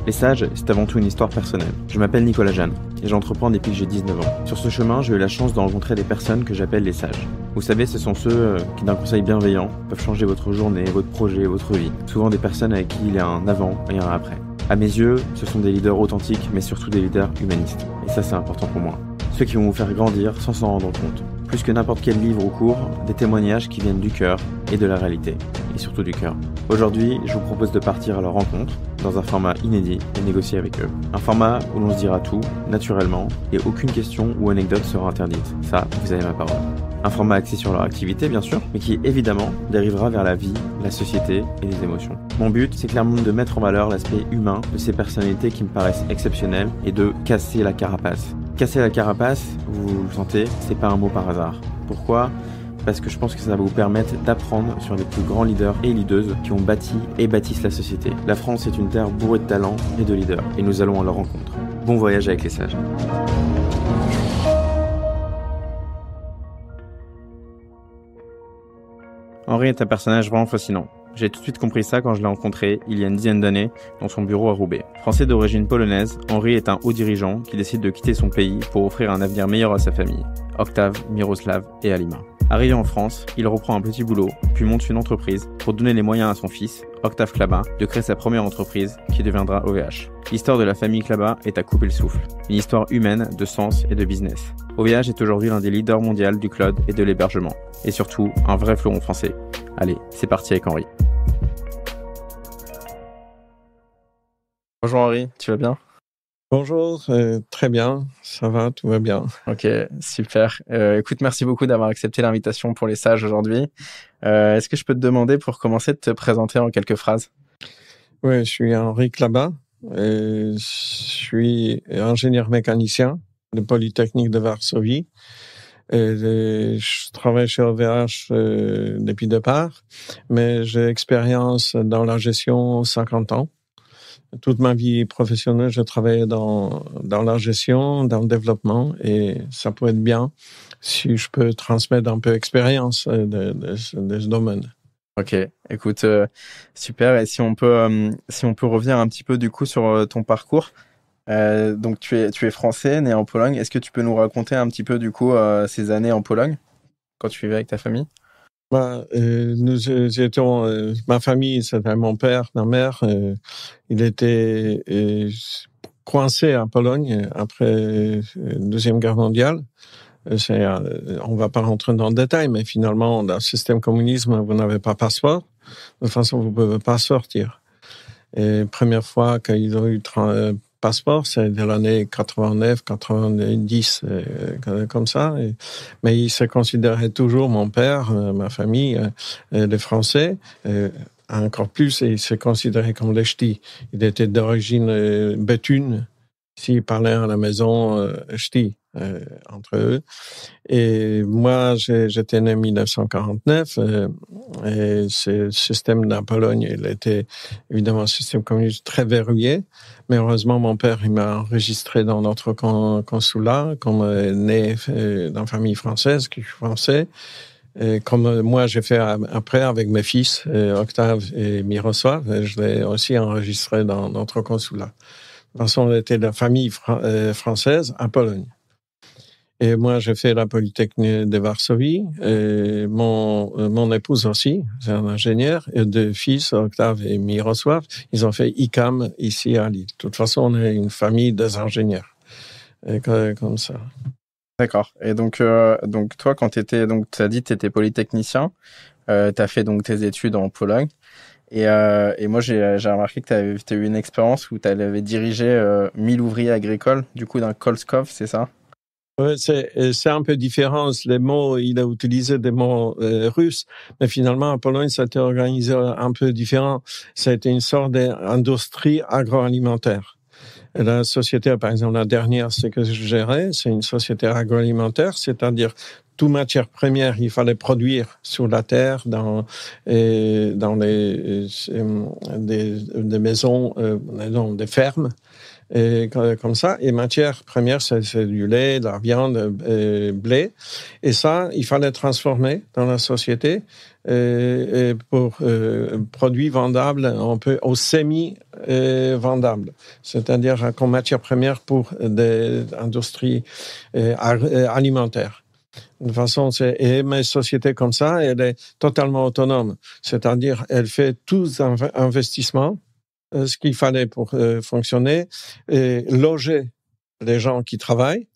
Les Sages, c'est avant tout une histoire personnelle. Je m'appelle Nicolas Jeanne et j'entreprends depuis que j'ai 19 ans. Sur ce chemin, j'ai eu la chance de rencontrer des personnes que j'appelle les Sages. Vous savez, ce sont ceux qui, d'un conseil bienveillant, peuvent changer votre journée, votre projet, votre vie. Souvent des personnes avec qui il y a un avant et un après. À mes yeux, ce sont des leaders authentiques, mais surtout des leaders humanistes. Et ça, c'est important pour moi. Ceux qui vont vous faire grandir sans s'en rendre compte. Plus que n'importe quel livre ou cours, des témoignages qui viennent du cœur et de la réalité. Et surtout du cœur. Aujourd'hui, je vous propose de partir à leur rencontre, dans un format inédit et négocier avec eux. Un format où l'on se dira tout, naturellement, et aucune question ou anecdote sera interdite. Ça, vous avez ma parole. Un format axé sur leur activité, bien sûr, mais qui, évidemment, dérivera vers la vie, la société et les émotions. Mon but, c'est clairement de mettre en valeur l'aspect humain de ces personnalités qui me paraissent exceptionnelles et de casser la carapace. Casser la carapace, vous le sentez, c'est pas un mot par hasard. Pourquoi ? Parce que je pense que ça va vous permettre d'apprendre sur les plus grands leaders et leaders qui ont bâti et bâtissent la société. La France est une terre bourrée de talents et de leaders, et nous allons à leur rencontre. Bon voyage avec les Sages. Henri est un personnage vraiment fascinant. J'ai tout de suite compris ça quand je l'ai rencontré, il y a une dizaine d'années, dans son bureau à Roubaix. Français d'origine polonaise, Henri est un haut dirigeant qui décide de quitter son pays pour offrir un avenir meilleur à sa famille, Octave, Miroslav et Alima. Arrivé en France, il reprend un petit boulot, puis monte une entreprise pour donner les moyens à son fils, Octave Klaba, de créer sa première entreprise qui deviendra OVH. L'histoire de la famille Klaba est à couper le souffle. Une histoire humaine, de sens et de business. OVH est aujourd'hui l'un des leaders mondiaux du cloud et de l'hébergement. Et surtout, un vrai fleuron français. Allez, c'est parti avec Henri. Bonjour Henri, tu vas bien ? Bonjour, très bien, ça va, tout va bien. Ok, super. Écoute, merci beaucoup d'avoir accepté l'invitation pour les Sages aujourd'hui. Est-ce que je peux te demander pour commencer de te présenter en quelques phrases ? Oui, je suis Henri Klaba, je suis ingénieur mécanicien de Polytechnique de Varsovie. Je travaille chez OVH depuis le départ, mais j'ai expérience dans la gestion 50 ans. Toute ma vie professionnelle, je travaillais dans la gestion, dans le développement, et ça peut être bien si je peux transmettre un peu d'expérience de ce domaine. Ok, écoute, super. Et si on peut revenir un petit peu du coup sur ton parcours. Donc tu es français, né en Pologne. Est-ce que tu peux nous raconter un petit peu du coup ces années en Pologne quand tu vivais avec ta famille ? Nous étions, ma famille, c'était mon père, ma mère. Il était coincé à Pologne après la Deuxième Guerre mondiale. On va pas rentrer dans le détail, mais finalement, dans le système communisme, vous n'avez pas passeport. De toute façon, vous pouvez pas sortir. Et première fois qu'ils ont eu passeport, c'est de l'année 89, 90, comme ça. Mais il se considérait toujours, mon père, ma famille, les Français. Encore plus, il se considérait comme les ch'tis. Il était d'origine béthune. S'ils parlaient à la maison, ch'ti, entre eux. Et moi, j'étais né en 1949, et ce système de la Pologne, il était évidemment un système communiste très verrouillé, mais heureusement, mon père, il m'a enregistré dans notre consulat, comme né dans une famille française, qui est français, et comme moi, j'ai fait après avec mes fils, Octave et Miroslav, je l'ai aussi enregistré dans notre consulat. De toute façon, on était la famille française à Pologne. Et moi, j'ai fait la Polytechnique de Varsovie. Et mon épouse aussi, c'est un ingénieur. Et deux fils, Octave et Miroslav, ils ont fait ICAM ici à Lille. De toute façon, on est une famille des ingénieurs. Et comme ça. D'accord. Et donc toi, quand tu as dit que tu étais polytechnicien, tu as fait donc tes études en Pologne. Et moi, j'ai remarqué que tu as eu une expérience où tu avais dirigé 1000 ouvriers agricoles, du coup, d'un Kolskov, c'est ça ? Oui, c'est un peu différent. Les mots, il a utilisé des mots russes, mais finalement, en Pologne, ça a été organisé un peu différent. Ça a été une sorte d'industrie agroalimentaire. Et la société, par exemple, la dernière, c'est que je gérais, c'est une société agroalimentaire, c'est-à-dire toute matière première, il fallait produire sur la terre, dans des maisons, des fermes. et comme ça. Et matière première, c'est du lait, de la viande, blé. Et ça, il fallait transformer dans la société pour produits vendables, au semi-vendables. C'est-à-dire comme matière première pour des industries alimentaires. De façon, et mes sociétés comme ça, elle est totalement autonome. C'est-à-dire, elle fait tous investissements, ce qu'il fallait pour fonctionner, et loger les gens qui travaillent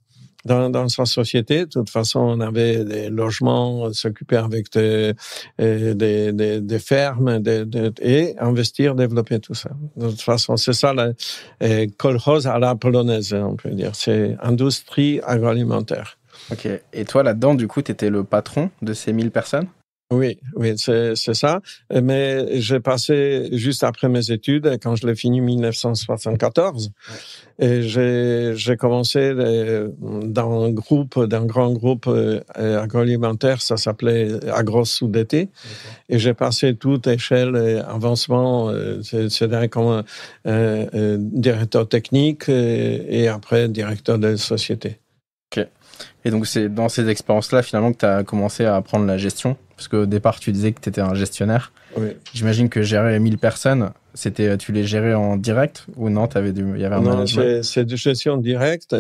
dans sa société. De toute façon, on avait des logements, s'occuper avec des fermes, et investir, développer tout ça. De toute façon, c'est ça la kolkhoz à la polonaise, on peut dire. C'est industrie agroalimentaire. Ok. Et toi, là-dedans, du coup, tu étais le patron de ces 1000 personnes? Oui, c'est ça. Mais j'ai passé, juste après mes études, quand je l'ai fini en 1974, et j'ai commencé dans un grand groupe agroalimentaire, ça s'appelait Agro-Sud-été, et j'ai passé toute échelle avancement, c'est comme directeur technique et après directeur de société. Ok. Et donc, c'est dans ces expériences-là, finalement, que tu as commencé à apprendre la gestion? Parce qu'au départ, tu disais que tu étais un gestionnaire. Oui. J'imagine que gérer 1000 personnes, tu les gérais en direct ou non? Il y avait un management? Non, c'est de gestion directe,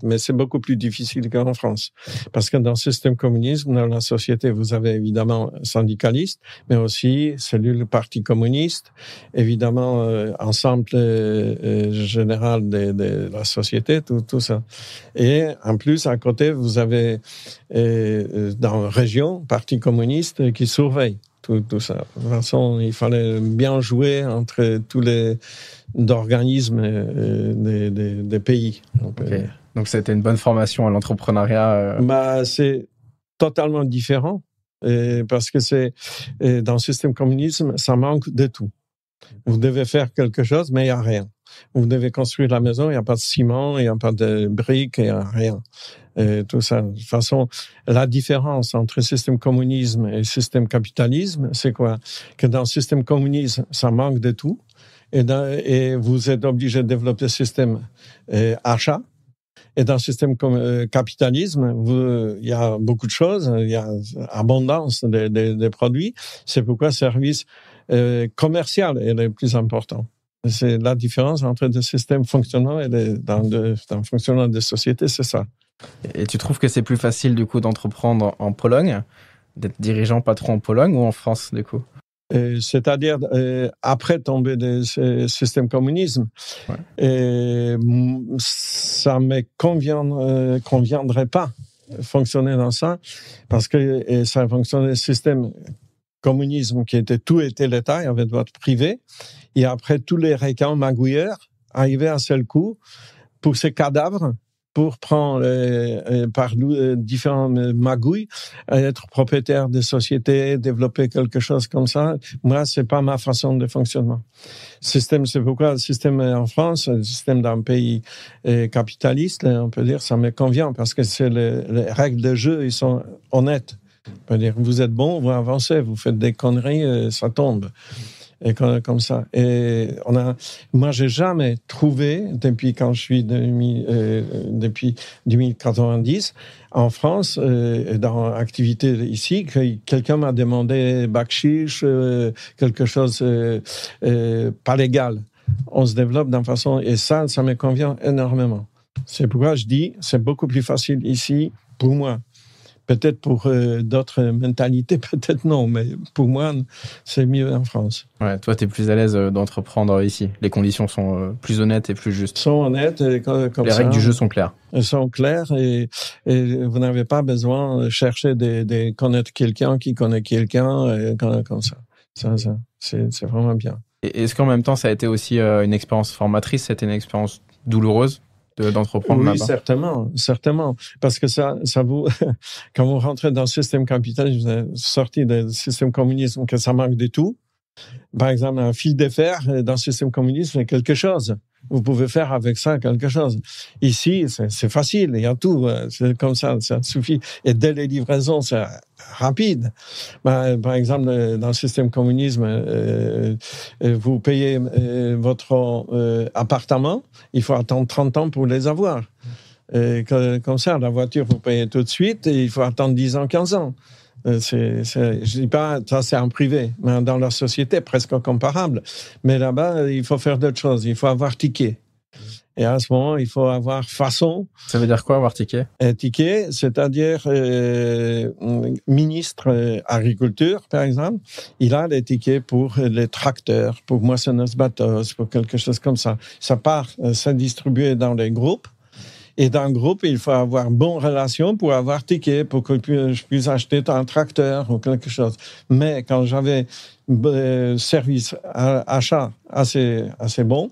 mais c'est beaucoup plus difficile qu'en France. Parce que dans le système communiste, dans la société, vous avez évidemment syndicalistes, mais aussi cellule parti communiste, évidemment ensemble général de la société, tout ça. Et en plus, à côté, vous avez dans la région, parti communiste qui surveille tout ça. De toute façon, il fallait bien jouer entre tous les organismes des pays. Okay. Donc, c'était une bonne formation à l'entrepreneuriat. C'est totalement différent parce que dans le système communisme, ça manque de tout. Vous devez faire quelque chose, mais il n'y a rien. Vous devez construire la maison, il n'y a pas de ciment, il n'y a pas de briques, il n'y a rien. Tout ça. De toute façon, la différence entre système communisme et système capitalisme, c'est quoi? Que dans le système communisme, ça manque de tout, et vous êtes obligé de développer le système achat. Et dans le système capitalisme, il y a beaucoup de choses, il y a abondance de produits. C'est pourquoi le service commercial est le plus important. C'est la différence entre le système fonctionnant et dans le fonctionnement des sociétés, c'est ça. Et tu trouves que c'est plus facile, du coup, d'entreprendre en Pologne, d'être dirigeant patron en Pologne ou en France, du coup? C'est-à-dire, après tomber du système communisme, ouais. Ça me conviendrait pas fonctionner dans ça, parce que ça fonctionnait le système communisme tout était l'État, il y avait droit privé, et après tous les requins magouilleurs arrivaient à seul coup pour ces cadavres, pour prendre par différents magouilles, être propriétaire de sociétés, développer quelque chose comme ça. Moi, c'est pas ma façon de fonctionnement. C'est pourquoi le système en France, le système d'un pays capitaliste, on peut dire, ça me convient parce que les règles de jeu, ils sont honnêtes. On peut dire, vous êtes bon, vous avancez, vous faites des conneries, ça tombe. Et comme ça. Et moi, j'ai jamais trouvé, depuis quand je suis depuis 2090, en France, dans l'activité ici, que quelqu'un m'a demandé bakshish, quelque chose pas légal. On se développe d'une façon, et ça me convient énormément. C'est pourquoi je dis, c'est beaucoup plus facile ici pour moi. Peut-être pour d'autres mentalités, peut-être non, mais pour moi, c'est mieux en France. Ouais, toi, tu es plus à l'aise d'entreprendre ici. Les conditions sont plus honnêtes et plus justes. Sont honnêtes. Comme les règles du jeu sont claires. Elles sont claires et vous n'avez pas besoin de chercher de connaître quelqu'un qui connaît quelqu'un comme ça. Ça c'est vraiment bien. Et est-ce qu'en même temps, ça a été aussi une expérience formatrice? C'était une expérience douloureuse d'entreprendre là-bas? Oui, certainement. Parce que ça vous, quand vous rentrez dans le système capitaliste, vous êtes sorti du système communiste, que ça manque de tout. Par exemple, un fil de fer dans le système communiste, c'est quelque chose. vous pouvez faire avec ça quelque chose. Ici, c'est facile, il y a tout, c'est comme ça suffit. Et dès les livraisons, c'est rapide. Par exemple, dans le système communisme, vous payez votre appartement, il faut attendre 30 ans pour les avoir. Comme ça, la voiture, vous payez tout de suite et il faut attendre 10 ans, 15 ans. Je dis pas, ça c'est en privé, mais dans leur société, presque comparable. Mais là-bas, il faut faire d'autres choses. Il faut avoir ticket. Et à ce moment, il faut avoir façon. Ça veut dire quoi, avoir ticket? Ticket, c'est-à-dire ministre agriculture, par exemple, il a des tickets pour les tracteurs, pour moissonneuse-batteuse, pour quelque chose comme ça. Ça part, c'est distribué dans les groupes. Et dans le groupe, il faut avoir bonne relation pour avoir ticket, pour que je puisse acheter un tracteur ou quelque chose. Mais quand j'avais service achat assez bon, de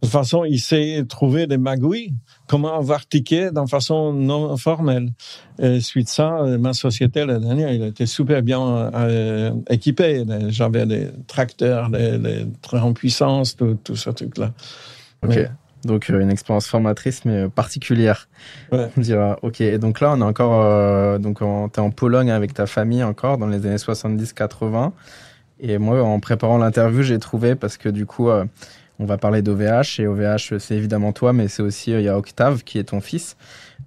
toute façon, il s'est trouvé des magouilles. Comment avoir ticket d'une façon non formelle. Suite à ça, ma société, la dernière, elle était super bien équipée. J'avais des tracteurs, des trains en puissance, tout ce truc-là. Ok. Mais, donc, une expérience formatrice, mais particulière. Ouais. On dira, ok. Et donc là, on est encore, t'es en Pologne avec ta famille encore, dans les années 70-80. Et moi, en préparant l'interview, j'ai trouvé, parce que du coup, on va parler d'OVH. Et OVH, c'est évidemment toi, mais c'est aussi, il y a Octave, qui est ton fils.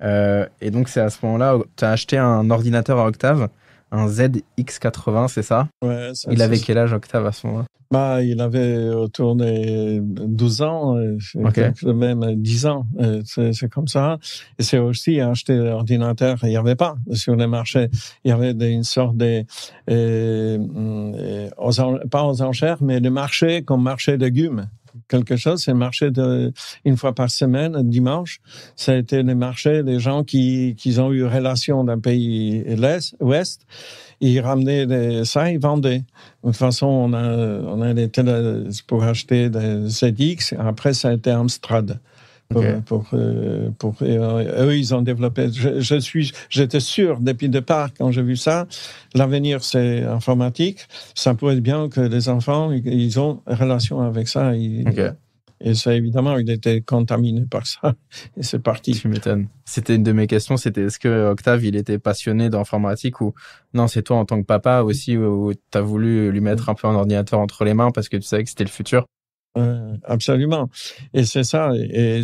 Et donc, c'est à ce moment-là, tu as acheté un ordinateur à Octave, un ZX80, c'est ça? Ouais. Il avait quel âge, Octave, à ce moment-là? Il avait autour de 12 ans, même 10 ans, c'est comme ça. Et c'est aussi acheter l'ordinateur, il n'y avait pas sur les marchés. Il y avait une sorte de, pas aux enchères, mais des marchés comme marché de légumes. Quelque chose, c'est le marché une fois par semaine, dimanche. Ça a été le marché des gens qui ont eu relation d'un pays ouest. Ils ramenaient ça, ils vendaient. De toute façon, on a été pour acheter des ZX. Après, ça a été Amstrad. Eux, ils ont développé. J'étais sûr depuis le départ quand j'ai vu ça. L'avenir, c'est informatique. Ça pourrait être bien que les enfants, ils ont relation avec ça. Et ça, évidemment, il était contaminé par ça. Et c'est parti. Tu m'étonnes. C'était une de mes questions. C'était est-ce que Octave, il était passionné d'informatique ou non, c'est toi en tant que papa aussi où tu as voulu lui mettre un peu un ordinateur entre les mains parce que tu savais que c'était le futur? Absolument. Et c'est ça. Et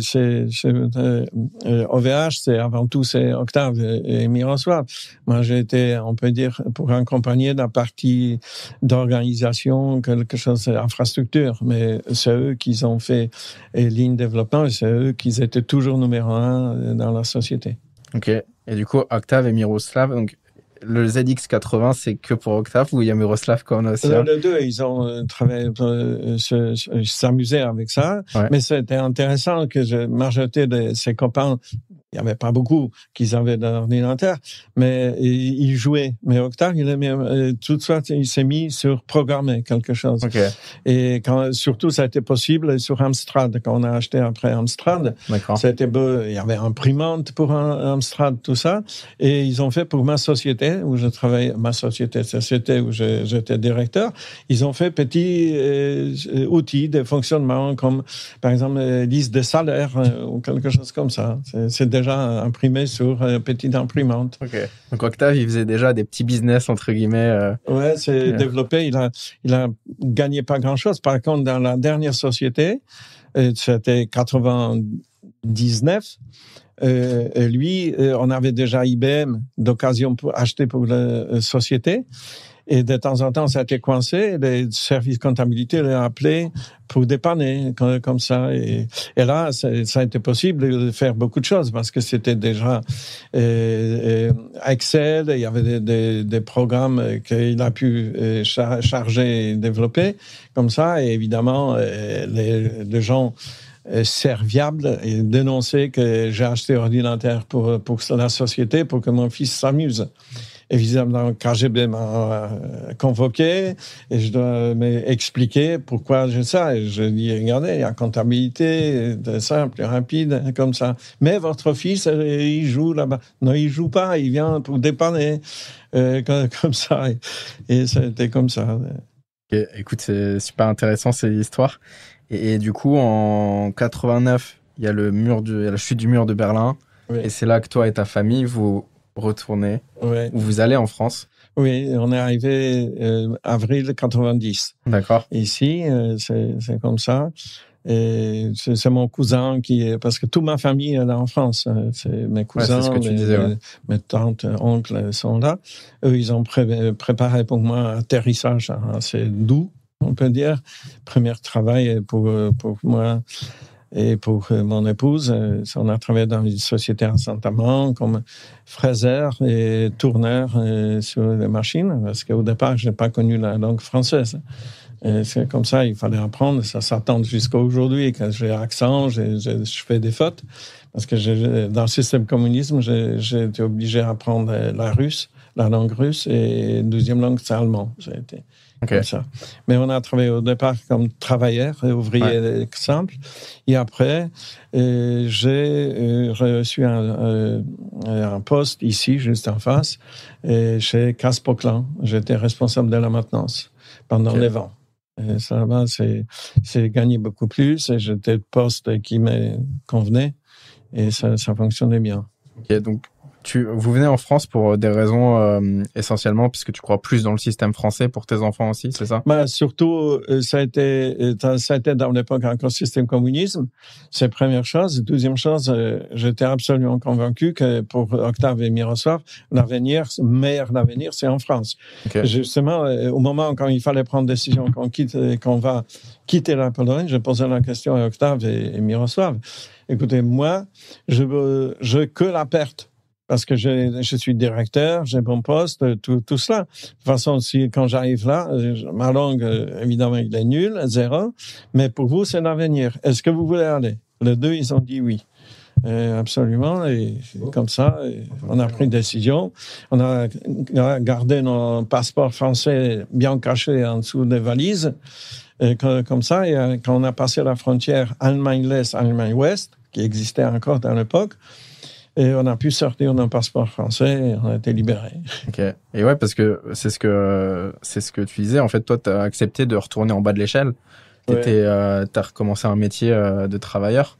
OVH, c'est avant tout, c'est Octave et Miroslav. Moi, j'ai été, on peut dire, pour accompagner la partie d'organisation, quelque chose d'infrastructure. Mais c'est eux qui ont fait ligne développement et c'est eux qui étaient toujours numéro 1 dans la société. Ok. Et du coup, Octave et Miroslav, donc, le ZX80, c'est que pour Octave ou il y a Miroslav qu'on a aussi? Les deux, ils ont travaillé, s'amuser avec ça. Ouais. Mais c'était intéressant que je m'ajoutais de ses copains. Il n'y avait pas beaucoup qui avaient d'ordinateur, mais ils jouaient. Mais Octave, tout de suite, il s'est mis sur programmer quelque chose. Okay. Et surtout, ça a été possible sur Amstrad. Quand on a acheté après Amstrad, c'était beau. Il y avait imprimante pour Amstrad, tout ça. Et ils ont fait pour ma société, où je travaillais, société où j'étais directeur, ils ont fait petits outils de fonctionnement, comme par exemple liste de salaires ou quelque chose comme ça. C'est déjà imprimé sur petite imprimante. Okay. Donc Octave, il faisait déjà des petits business entre guillemets. Ouais, c'est développé. Il a gagné pas grand-chose. Par contre, dans la dernière société, c'était 99. Lui, on avait déjà IBM d'occasion pour acheter pour la société. Et de temps en temps, ça a été coincé. Les services comptabilité l'ont appelé pour dépanner, comme ça. Et là, ça a été possible de faire beaucoup de choses parce que c'était déjà Excel. Il y avait des programmes qu'il a pu charger et développer comme ça. Et évidemment, les gens serviables et dénoncer que j'ai acheté ordinateur pour la société pour que mon fils s'amuse. Évidemment, KGB m'a convoqué et je dois m'expliquer pourquoi j'ai ça. Et je dis, regardez, il y a comptabilité, simple, plus rapide, comme ça. Mais votre fils, il joue là-bas. Non, il joue pas, il vient pour dépanner, comme ça. Et c'était comme ça. Ok, écoute, c'est super intéressant ces histoires. Et du coup, en 89, il y a il y a la chute du mur de Berlin. Oui. Et c'est là que toi et ta famille, vous retournez, Oui. ou vous allez en France. Oui, on est arrivé avril 90. D'accord. Ici, c'est comme ça. Et c'est mon cousin parce que toute ma famille est là en France. C'est mes cousins, c'est ce que tu disais, ouais. mes tantes, oncles sont là. Eux, ils ont préparé pour moi un atterrissage assez doux, on peut dire. Premier travail pour moi et pour mon épouse. On a travaillé dans une société à Saint-Amand comme fraiseur et tourneur sur les machines, parce qu'au départ, je n'ai pas connu la langue française. Et c'est comme ça, il fallait apprendre. Ça s'attend jusqu'à aujourd'hui. Quand j'ai accent, je fais des fautes. Parce que dans le système communisme, j'ai été obligé d'apprendre la langue russe, et deuxième langue, c'est allemand. J'ai été comme ça. Mais on a travaillé au départ comme travailleur et ouvrier simple. Et après, j'ai reçu un poste ici, juste en face, chez Casse Poquelin. J'étais responsable de la maintenance pendant les vents. Et ça va, c'est gagné beaucoup plus, et j'étais le poste qui me convenait, et ça fonctionnait bien. Ok, donc vous venez en France pour des raisons essentiellement puisque tu crois plus dans le système français pour tes enfants aussi, c'est ça? Surtout, ça a été dans l'époque encore système communisme. C'est la première chose. Deuxième chose, j'étais absolument convaincu que pour Octave et Miroslav, meilleur avenir, c'est en France. Okay. Justement, au moment quand il fallait prendre décision qu'on va quitter la Pologne, je posais la question à Octave et Miroslav. Écoutez, moi, je veux que la perte. Parce que je suis directeur, j'ai mon poste, tout cela. De toute façon, quand j'arrive là, ma langue, évidemment, il est nul, 0. Mais pour vous, c'est l'avenir. Est-ce que vous voulez aller? Les deux, ils ont dit oui. Absolument. Et comme ça, on a pris une décision. On a gardé nos passeports français bien cachés en dessous des valises. Et comme ça, et quand on a passé la frontière Allemagne de l'Est, Allemagne ouest, qui existait encore à l'époque, et on a pu sortir nos passeports français et on a été libérés. Ok. Et ouais, parce que c'est ce que tu disais. En fait, toi, tu as accepté de retourner en bas de l'échelle. T'as recommencé un métier de travailleur.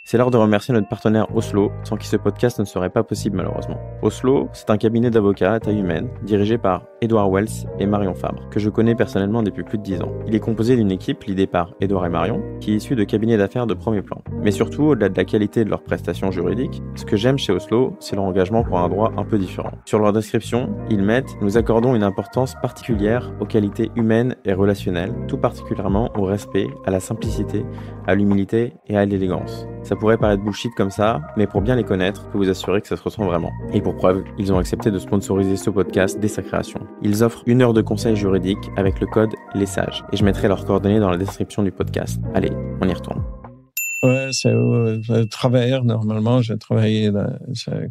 C'est l'heure de remercier notre partenaire Oslo, sans qui ce podcast ne serait pas possible malheureusement. Oslo, c'est un cabinet d'avocats à taille humaine, dirigé par Edouard Wells et Marion Fabre, que je connais personnellement depuis plus de 10 ans. Il est composé d'une équipe l'idée par Edouard et Marion, qui est issue de cabinets d'affaires de premier plan. Mais surtout, au-delà de la qualité de leurs prestations juridiques, ce que j'aime chez Oslo, c'est leur engagement pour un droit un peu différent. Sur leur description, ils mettent « Nous accordons une importance particulière aux qualités humaines et relationnelles, tout particulièrement au respect, à la simplicité, à l'humilité et à l'élégance. » Ça pourrait paraître bullshit comme ça, mais pour bien les connaître, je peux vous assurer que ça se ressent vraiment. Et pour preuve, ils ont accepté de sponsoriser ce podcast dès sa création. Ils offrent 1 heure de conseils juridiques avec le code Les Sages. Et je mettrai leurs coordonnées dans la description du podcast. Allez, on y retourne. Ouais, c'est travailleur, normalement. J'ai travaillé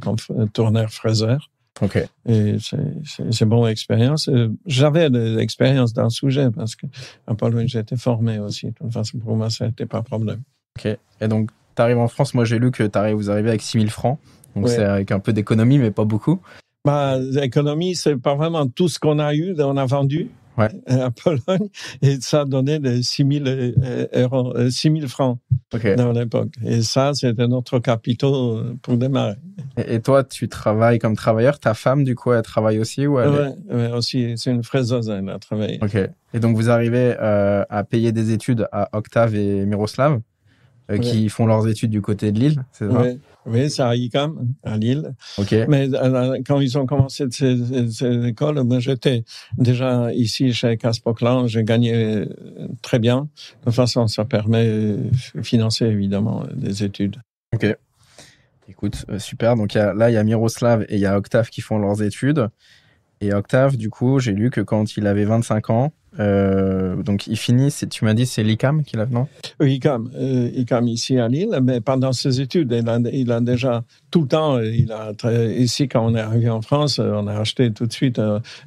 comme tourneur fraiseur. Ok. Et c'est une bonne expérience. J'avais de l'expérience dans le sujet parce qu'en Pologne, j'ai été formé aussi. De toute façon, pour moi, ça n'était pas un problème. Ok. Et donc, tu arrives en France. Moi, j'ai lu que vous arrivez avec 6 000 francs. Donc, c'est avec un peu d'économie, mais pas beaucoup. L'économie, c'est pas vraiment tout ce qu'on a eu, on a vendu à Pologne. Et ça a donné 6 000 francs dans l'époque. Et ça, c'était notre capital pour démarrer. Et toi, tu travailles comme travailleur. Ta femme, du coup, elle travaille aussi ou Oui, aussi. C'est une fraiseuse, elle a travaillé. Ok. Et donc, vous arrivez à payer des études à Octave et Miroslav, qui font leurs études du côté de Lille, c'est ça? Oui, c'est à ICAM, à Lille. Ok. Mais quand ils ont commencé ces écoles, moi, j'étais déjà ici chez Casse Poquelin, j'ai gagné très bien. De toute façon, ça permet de financer, évidemment, des études. Ok. Écoute, super. Donc, il y a Miroslav et il y a Octave qui font leurs études. Et Octave, du coup, j'ai lu que quand il avait 25 ans, donc il finit, tu m'as dit c'est l'ICAM qu'il a, non? Oui, ICAM ici à Lille, mais pendant ses études, il a déjà tout le temps, ici quand on est arrivé en France, on a acheté tout de suite,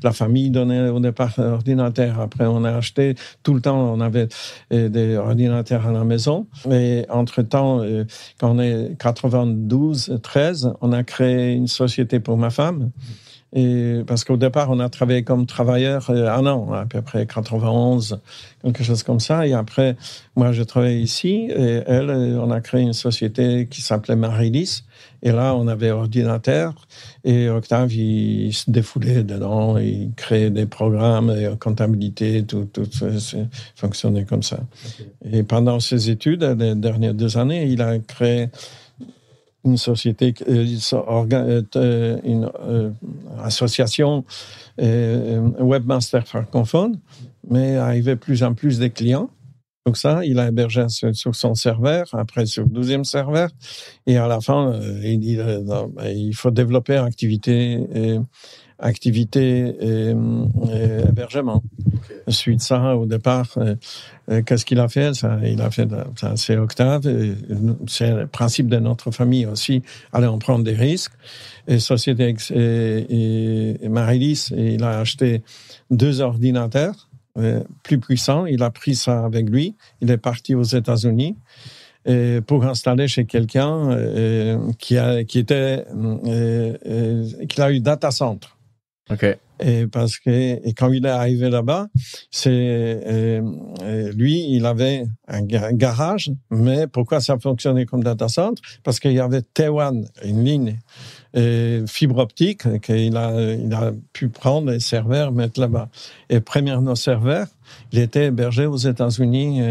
la famille donnait au départ un ordinateur, après on a acheté tout le temps, on avait des ordinateurs à la maison, et entre-temps, quand on est 92-13, on a créé une société pour ma femme, Et parce qu'au départ, on a travaillé comme travailleur un an, à peu près 91, quelque chose comme ça. Et après, moi, je travaillais ici. Et elle, on a créé une société qui s'appelait Marilis. Et là, on avait ordinateur. Et Octave, il se défoulait dedans. Il créait des programmes, et comptabilité, tout fonctionnait comme ça. Okay. Et pendant ses études, les dernières 2 années, il a créé une société, une association webmaster francophone, mais arrivait plus en plus des clients. Donc ça, il a hébergé sur son serveur, après sur le 12e serveur, et à la fin, il faut développer activité et hébergement. Okay. Suite ça, au départ, qu'est-ce qu'il a fait? C'est Octave. C'est le principe de notre famille aussi. Allez, on prend des risques. Et Société et Marilis, il a acheté 2 ordinateurs plus puissants. Il a pris ça avec lui. Il est parti aux États-Unis pour installer chez quelqu'un qui a eu data center. Okay. Et quand il est arrivé là-bas, lui, il avait un garage, mais pourquoi ça fonctionnait comme data center? Parce qu'il y avait T1, une ligne fibre optique qu'il a pu prendre les serveurs, mettre là-bas. Et premièrement, nos serveurs, il était hébergé aux États-Unis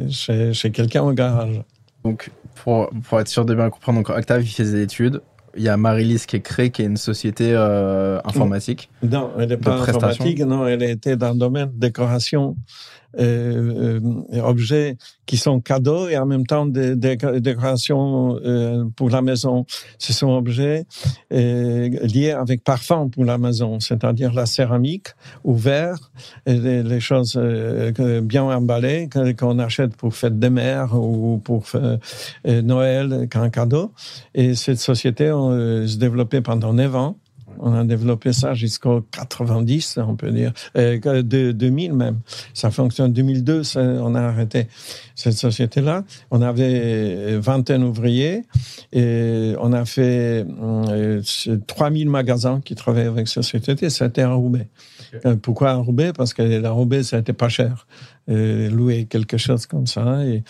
chez quelqu'un au garage. Donc, pour être sûr de bien comprendre, donc Octave, il faisait des études. Il y a Marilis qui est créée, qui est une société informatique. Non, elle n'est pas informatique, non, elle était dans le domaine de décoration, objets qui sont cadeaux et en même temps des décorations pour la maison. Ce sont objets liés avec parfum pour la maison, c'est-à-dire la céramique ou verre, les choses bien emballées qu'on achète pour fête des mères ou pour Noël qu'un cadeau. Et cette société se développait pendant 9 ans. On a développé ça jusqu'au 90, on peut dire, 2000 même. Ça fonctionne. 2002, on a arrêté cette société-là. On avait 20 ouvriers et on a fait 3000 magasins qui travaillaient avec cette société. C'était à Roubaix. Okay. Pourquoi à Roubaix? Parce que la Roubaix, ça n'était pas cher. Louer quelque chose comme ça. Et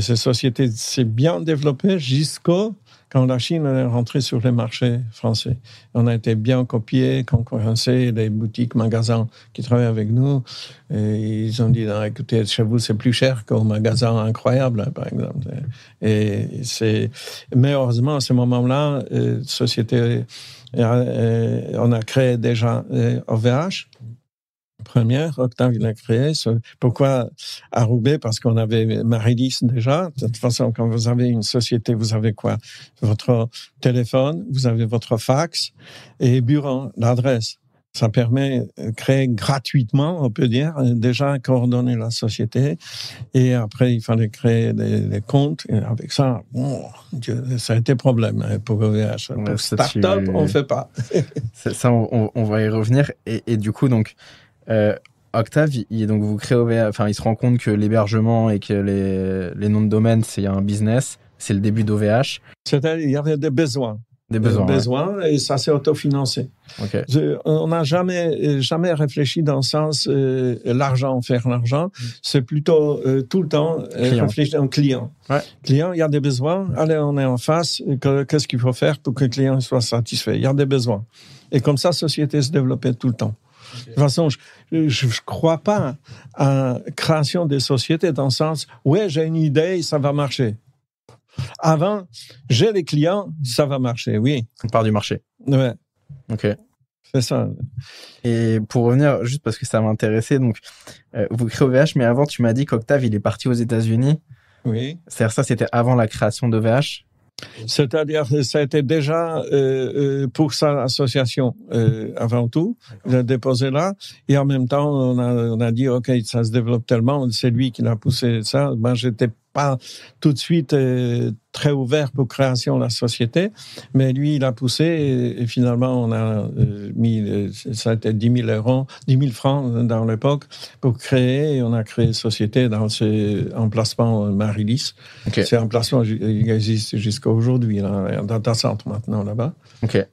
cette société s'est bien développée jusqu'au quand la Chine est rentrée sur les marchés français. On a été bien copiés, concurrencés, les boutiques, magasins qui travaillent avec nous. Et ils ont dit, non, écoutez, chez vous, c'est plus cher qu'au magasin incroyable, par exemple. Mais heureusement, à ce moment-là, société, on a créé déjà OVH. Première, Octave, il a créé. Pourquoi à Roubaix? Parce qu'on avait Marilis déjà. De toute façon, quand vous avez une société, vous avez quoi? Votre téléphone, vous avez votre fax et bureau, l'adresse. Ça permet de créer gratuitement, on peut dire, déjà coordonner la société. Et après, il fallait créer les comptes. Et avec ça, ça a été problème pour OVH. Pour start-up, on ne fait pas. Ça, on va y revenir. Et du coup, donc, Octave, donc vous créez OVH, enfin, il se rend compte que l'hébergement et que les noms de domaine, c'est un business. C'est le début d'OVH. C'est-à-dire, il y avait des besoins. Des besoins, ouais. Et ça s'est autofinancé. Okay. On n'a jamais réfléchi dans le sens l'argent, faire l'argent. C'est plutôt tout le temps réfléchir au client. Ouais. Client, il y a des besoins. Allez, on est en face. Qu'est-ce qu'il faut faire pour que le client soit satisfait? Il y a des besoins. Et comme ça, la société se développait tout le temps. Okay. De toute façon, je ne crois pas à la création des sociétés dans le sens ouais, j'ai une idée, ça va marcher. Avant, j'ai les clients, ça va marcher, oui. On part du marché. Ouais. Ok. C'est ça. Et pour revenir, juste parce que ça m'intéressait, donc, vous créez OVH, mais avant, tu m'as dit qu'Octave, il est parti aux États-Unis. Oui. C'est-à-dire ça, c'était avant la création d'OVH? C'est-à-dire, ça a été déjà pour sa association avant tout. Il a déposé là. Et en même temps, on a dit, OK, ça se développe tellement. C'est lui qui l'a poussé ça. Ben, j'étais pas tout de suite très ouvert pour création de la société, mais lui, il a poussé et finalement, on a mis, ça a été 10 000 francs dans l'époque pour créer, et on a créé une société dans ce emplacement Marilis. Okay. Ces emplacements, il existe jusqu'à aujourd'hui, là, un data center maintenant là-bas. Ok.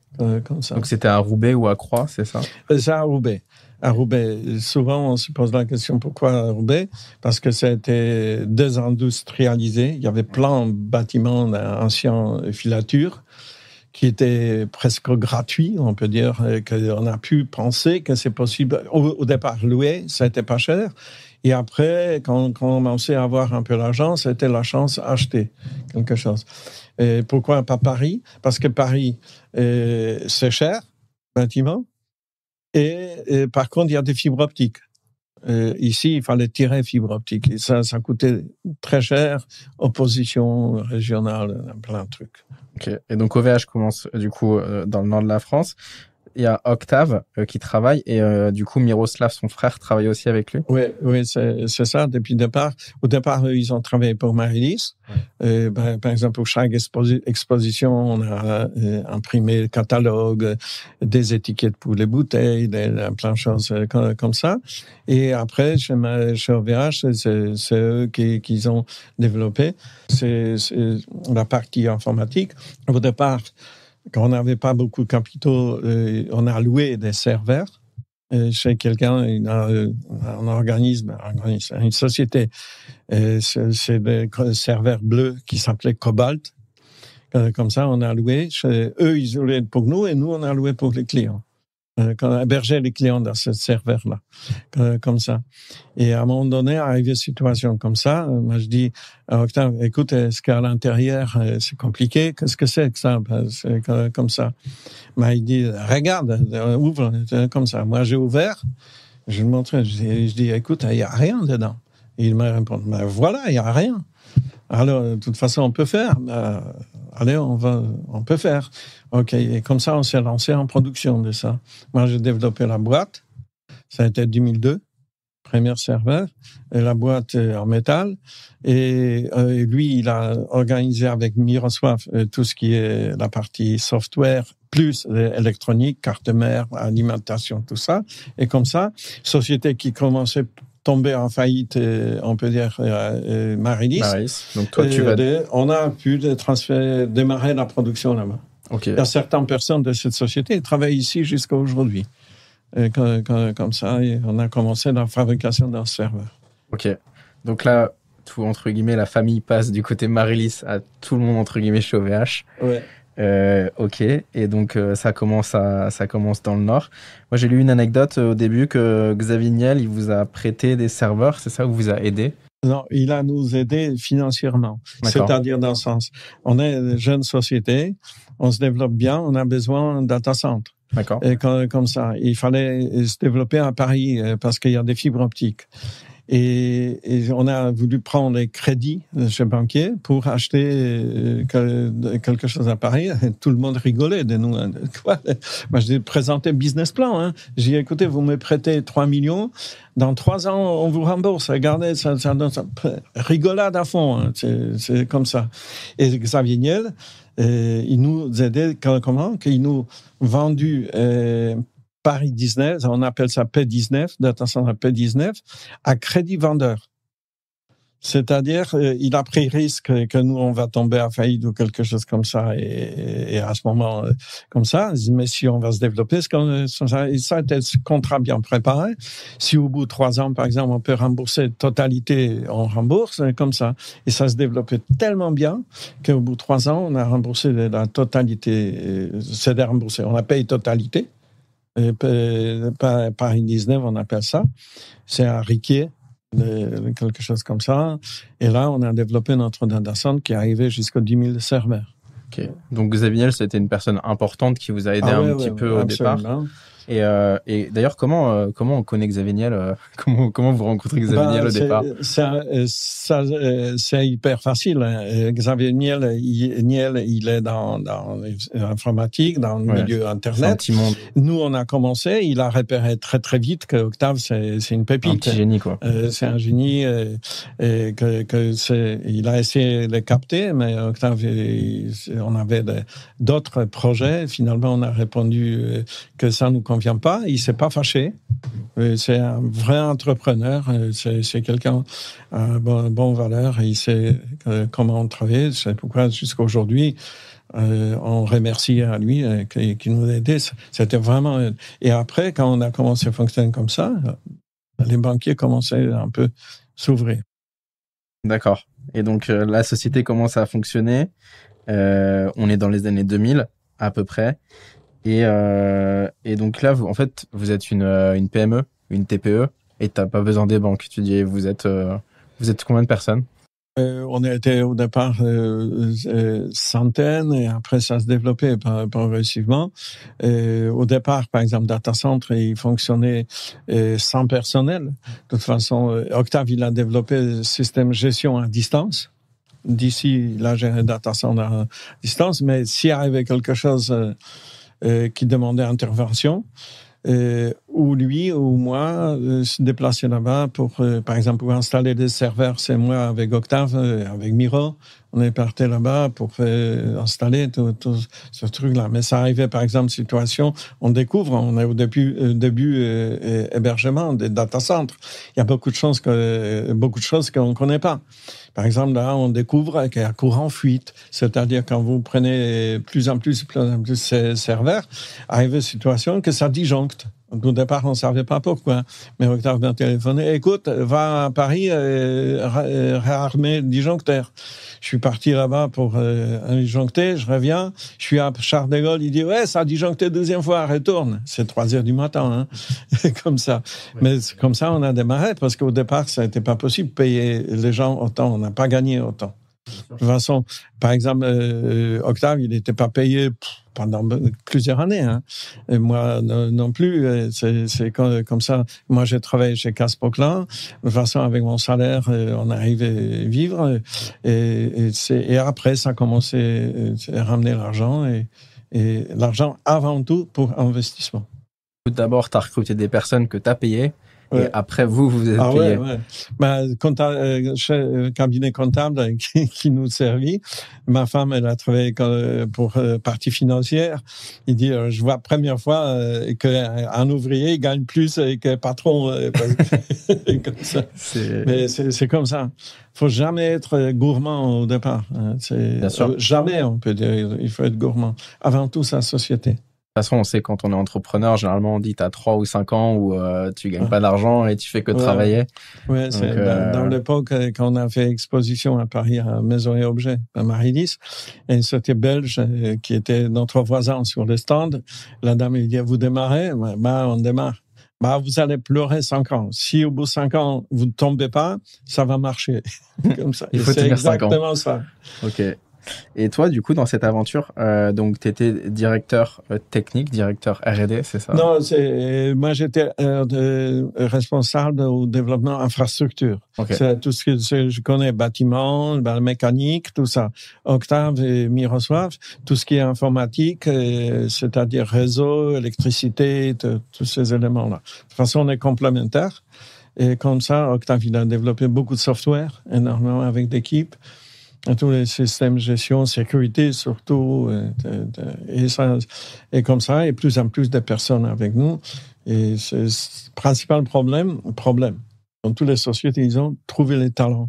comme ça. Donc c'était à Roubaix ou à Croix, c'est ça? C'est à Roubaix. À Roubaix. Souvent, on se pose la question pourquoi à Roubaix? Parce que ça a été désindustrialisé. Il y avait plein de bâtiments d'anciennes filatures qui étaient presque gratuits, on peut dire, qu'on a pu penser que c'est possible. Au départ, louer, ça n'était pas cher. Et après, quand on commençait à avoir un peu d'argent, c'était la chance d'acheter quelque chose. Et pourquoi pas Paris? Parce que Paris, c'est cher, bâtiment. Et par contre, il y a des fibres optiques. Ici, il fallait tirer fibre optique. Et ça coûtait très cher, opposition régionale, plein de trucs. Ok. Et donc OVH commence du coup dans le nord de la France. Il y a Octave qui travaille et du coup Miroslav, son frère, travaille aussi avec lui. Oui, c'est ça depuis le départ. Au départ, ils ont travaillé pour Marilis. Ouais. Par exemple, pour chaque exposition, on a imprimé le catalogue, des étiquettes pour les bouteilles, plein de choses comme ça. Et après, chez OVH, c'est eux qui ont développé. C'est la partie informatique. Au départ, quand on n'avait pas beaucoup de capitaux, on a loué des serveurs chez quelqu'un, un organisme, une société. C'est des serveurs bleus qui s'appelaient Cobalt. Comme ça, on a loué. Eux, ils louaient pour nous et nous, on a loué pour les clients. Quand on hébergeait les clients dans ce serveur-là, comme ça. Et à un moment donné, arrivé une situation comme ça, moi je dis à Octave, écoute, est-ce qu'à l'intérieur, c'est compliqué? Qu'est-ce que c'est que ça? C'est comme ça. Mais il dit, regarde, ouvre, comme ça. Moi, j'ai ouvert, je le montrais, je dis, écoute, il n'y a rien dedans. Et il me répond, ben voilà, il n'y a rien. Alors, de toute façon, on peut faire. Allez, on peut faire. OK. Et comme ça, on s'est lancé en production de ça. Moi, j'ai développé la boîte. Ça a été 2002, premier serveur. Et la boîte en métal. Et lui, il a organisé avec Miroslav tout ce qui est la partie software, plus électronique, carte mère, alimentation, tout ça. Et comme ça, société qui commençait tombé en faillite, on peut dire, Marilis. Donc toi, on a pu démarrer la production là-bas. Okay. Il y a certaines personnes de cette société qui travaillent ici jusqu'à aujourd'hui. Comme ça, et on a commencé la fabrication d'un serveur. Ok. Donc là, tout entre guillemets, la famille passe du côté Marilis à tout le monde entre guillemets chez OVH. Ouais. Ok, et donc ça commence dans le Nord. Moi, j'ai lu une anecdote au début que Xavier Niel, il vous a prêté des serveurs, c'est ça, ou vous a aidé? Non, il a nous aidé financièrement. D'accord. C'est-à-dire dans le sens, on est une jeune société, on se développe bien, on a besoin d'un data center. D'accord. Et comme ça, il fallait se développer à Paris parce qu'il y a des fibres optiques. Et on a voulu prendre des crédits chez banquier pour acheter quelque chose à Paris. Tout le monde rigolait de nous. Quoi? Moi, je présentais business plan. Hein. J'ai dit, écoutez, vous me prêtez 3 millions. Dans 3 ans, on vous rembourse. Regardez, ça rigolade à fond. Hein. C'est comme ça. Et Xavier Niel, il nous aidait comment? Qu'il nous vendu Paris 19, on appelle ça P19, data center P19, à crédit vendeur. C'est-à-dire, il a pris risque que nous, on va tomber à faillite ou quelque chose comme ça, et à ce moment, comme ça, mais si on va se développer, ça a été ce contrat bien préparé. Si au bout de 3 ans, par exemple, on peut rembourser totalité, on rembourse, comme ça. Et ça se développait tellement bien qu'au bout de 3 ans, on a remboursé la totalité, c'est de rembourser. On a payé totalité. Paris 19, on appelle ça. C'est à Riquier, quelque chose comme ça. Et là, on a développé notre data center qui est arrivé jusqu'à 10 000 serveurs. Okay. Donc Xavier Niel, c'était une personne importante qui vous a aidé petit peu au départ. Et d'ailleurs, comment on connaît Xavier Niel comment vous rencontrez Xavier Niel au départ? C'est hyper facile. Hein. Xavier Niel, il est dans l'informatique, dans le milieu Internet. Nous, on a commencé. Il a repéré très très vite que Octave, c'est une pépite. Un petit génie, quoi. C'est un génie. Il a essayé de le capter, mais Octave, on avait d'autres projets. Finalement, on a répondu que ça nous convenait convient pas, il s'est pas fâché. C'est un vrai entrepreneur, c'est quelqu'un à bonne valeur, il sait comment travailler. C'est pourquoi jusqu'à aujourd'hui, on remercie à lui qui nous a aidés. C'était vraiment... Et après, quand on a commencé à fonctionner comme ça, les banquiers commençaient un peu à s'ouvrir. D'accord. Et donc, la société commence à fonctionner. On est dans les années 2000, à peu près. Et donc là, en fait, vous êtes une PME, une TPE, et t'as pas besoin des banques. Tu dis, vous êtes combien de personnes? On était au départ centaines, et après ça se développait progressivement. Au départ, par exemple, Data Center, il fonctionnait sans personnel. De toute façon, Octave, il a développé le système de gestion à distance. D'ici, là, j'ai un Data Center à distance, mais s'il arrivait quelque chose qui demandait intervention, ou lui ou moi se déplacer là-bas pour, par exemple, pour installer des serveurs. C'est moi avec Octave, avec Miro, on est parti là-bas pour installer tout ce truc-là. Mais ça arrivait, par exemple, situation, on découvre, on est au début hébergement des data centers. Il y a beaucoup de choses qu'on ne connaît pas. Par exemple, là, on découvre qu'il y a courant fuite, c'est-à-dire quand vous prenez plus en plus ces serveurs, arrive une situation que ça disjoncte. Au départ, on ne savait pas pourquoi. Mais Octave m'a téléphoné. Écoute, va à Paris réarmer le disjoncteur. Je suis parti là-bas pour un disjoncter. Je reviens. Je suis à Charles de Gaulle. Il dit, ouais, ça a disjoncté deuxième fois. Retourne. C'est 3h du matin, hein. Comme ça. Ouais. Mais comme ça, on a démarré parce qu'au départ, ça n'était pas possible de payer les gens autant. On n'a pas gagné autant. De toute façon, par exemple, Octave, il n'était pas payé pendant plusieurs années. Hein. Et moi non plus. C'est comme ça. Moi, j'ai travaillé chez Caspoquelin. De toute façon, avec mon salaire, on arrivait à vivre. Et après, ça a commencé à ramener l'argent. Et l'argent, avant tout, pour investissement. D'abord, tu as recruté des personnes que tu as payées. Et après, vous êtes payé. Ouais. Cabinet comptable qui nous servit. Ma femme, elle a travaillé pour partie financière. Il dit, je vois première fois qu'un ouvrier gagne plus que patron. Comme ça. Mais c'est comme ça. Faut jamais être gourmand au départ. Bien sûr. Jamais, on peut dire. Il faut être gourmand. Avant tout, sa société. De toute façon, on sait quand on est entrepreneur, généralement on dit tu as 3 ou 5 ans où tu gagnes pas d'argent et tu fais que travailler. Ouais, c'est dans l'époque quand on a fait exposition à Paris à Maison et Objets, à Marie-Lys, et une société belge qui était notre voisin sur le stand. La dame lui dit, vous démarrez? On démarre. Vous allez pleurer 5 ans. Si au bout de 5 ans, vous ne tombez pas, ça va marcher. Comme ça. Il faut tenir 5 ans. C'est exactement ça. Ok. Et toi, du coup, dans cette aventure, donc tu étais directeur technique, directeur R&D, c'est ça? Non, moi j'étais responsable au développement infrastructure. Okay. C'est tout ce que je connais, bâtiment, la mécanique, tout ça. Octave et Miroslav, tout ce qui est informatique, c'est-à-dire réseau, électricité, tous ces éléments-là. De toute façon, on est complémentaires. Et comme ça, Octave, il a développé beaucoup de software, énormément avec d'équipes. Tous les systèmes de gestion, sécurité surtout, et comme ça, et plus en plus de personnes avec nous. Et c'est le principal problème. Dans toutes les sociétés, ils ont trouvé les talents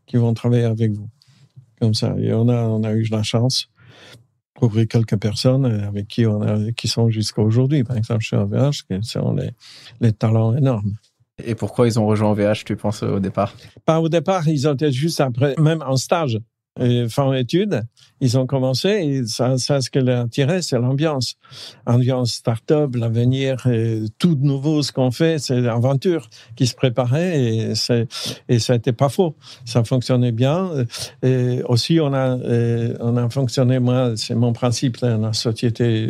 qui vont travailler avec vous. Comme ça. Et on a eu la chance de trouver quelques personnes avec qui sont jusqu'à aujourd'hui. Par exemple, chez OVH, qui sont les talents énormes. Et pourquoi ils ont rejoint OVH, tu penses, au départ? Au départ, ils ont été juste après, même en stage. Fin études, ils ont commencé et ça ce qui les attirait, c'est l'ambiance. Ambiance start-up, l'avenir, tout de nouveau ce qu'on fait, c'est l'aventure qui se préparait et ça n'était pas faux. Ça fonctionnait bien. Et aussi, on a fonctionné, moi, c'est mon principe dans la société,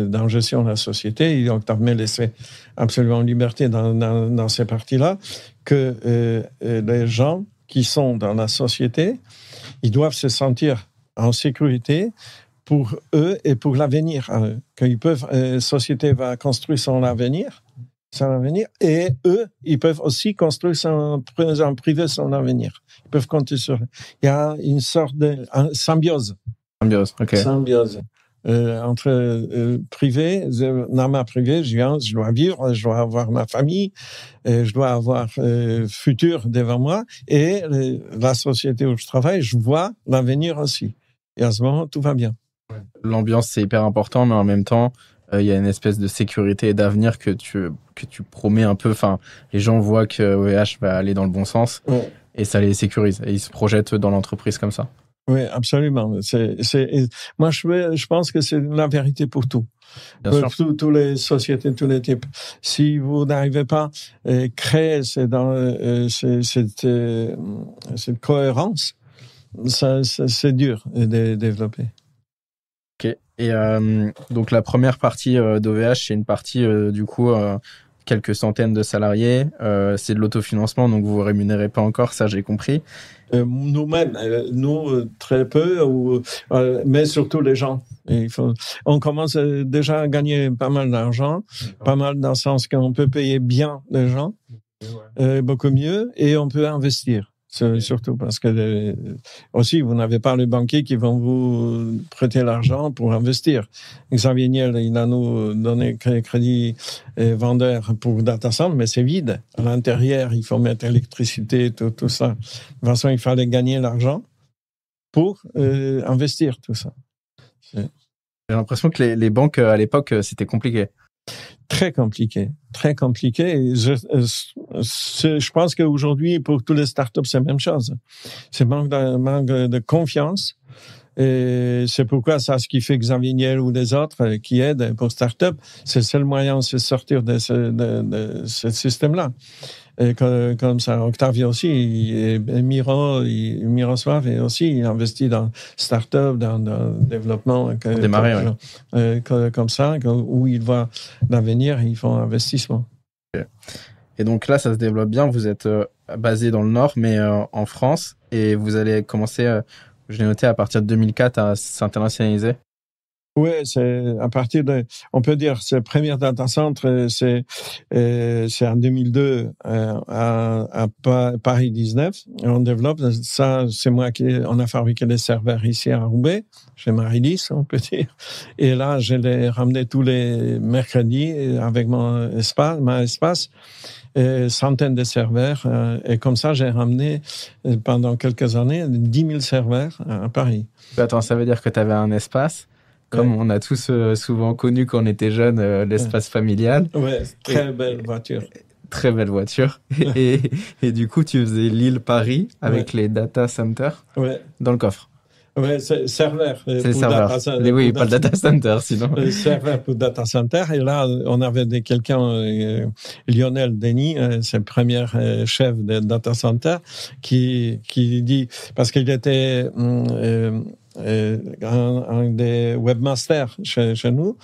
dans la gestion de la société, donc tu m'as laissé absolument liberté dans ces parties-là, que les gens qui sont dans la société, ils doivent se sentir en sécurité pour eux et pour l'avenir. Qu'ils peuvent, la société va construire son avenir, et eux, ils peuvent aussi construire en privé son avenir. Ils peuvent compter sur. Il y a une sorte de symbiose. Symbiose, ok. Symbiose. privé, dans ma privée, je dois vivre, je dois avoir ma famille, je dois avoir futur devant moi, et la société où je travaille, je vois l'avenir aussi. Et à ce moment, tout va bien. L'ambiance, c'est hyper important, mais en même temps, il y a une espèce de sécurité et d'avenir que tu promets un peu. Enfin, les gens voient que OVH va aller dans le bon sens, et ça les sécurise. Et ils se projettent dans l'entreprise comme ça. Oui, absolument. Moi, je pense que c'est la vérité pour tout. Bien sûr. Toutes les sociétés, tous les types. Si vous n'arrivez pas à créer cette cohérence, c'est dur de développer. Ok. Et donc la première partie d'OVH, c'est une partie du coup quelques centaines de salariés. C'est de l'autofinancement, donc vous vous rémunérez pas encore, ça j'ai compris. Nous-mêmes, nous très peu, mais surtout les gens. On commence déjà à gagner pas mal d'argent, pas mal dans le sens qu'on peut payer bien les gens, beaucoup mieux, et on peut investir. Surtout parce que aussi vous n'avez pas les banquiers qui vont vous prêter l'argent pour investir. Xavier Niel, il a nous donné crédit vendeur pour data center, mais c'est vide. À l'intérieur, il faut mettre l'électricité, tout ça. De toute façon, il fallait gagner l'argent pour investir tout ça. J'ai l'impression que les banques à l'époque c'était compliqué. Très compliqué. Et je pense qu'aujourd'hui, pour tous les startups, c'est la même chose. C'est manque de confiance. Et c'est pourquoi ça, ce qui fait Xavier Niel ou des autres qui aident pour startup, c'est le seul moyen de sortir de ce système-là. Et comme ça, Octavio aussi, et Miroslav et aussi, il investit dans start-up, dans le développement. Démarrer, comme ça, où il voit l'avenir, ils font investissement. Okay. Et donc là, ça se développe bien. Vous êtes basé dans le Nord, mais en France, et vous allez commencer, je l'ai noté, à partir de 2004 à s'internationaliser. Oui, c'est à partir on peut dire, ce premier data center, c'est en 2002 à Paris 19. On développe ça, c'est moi on a fabriqué des serveurs ici à Roubaix, chez Marilis, on peut dire. Et là, je les ramenais tous les mercredis avec ma espace. Centaines de serveurs. Et comme ça, j'ai ramené pendant quelques années 10 000 serveurs à Paris. Attends, ça veut dire que tu avais un espace comme on a tous souvent connu quand on était jeune, l'espace familial. Ouais, très belle voiture. Très belle voiture. Et du coup, tu faisais Lille-Paris avec les data centers dans le coffre. Oui, c'est serveur. C'est le serveur. Oui, pas le data center, sinon. Le serveur pour data center. Et là, on avait quelqu'un, Lionel Denis, c'est le premier chef de data center, qui dit, parce qu'il était un des webmasters chez nous,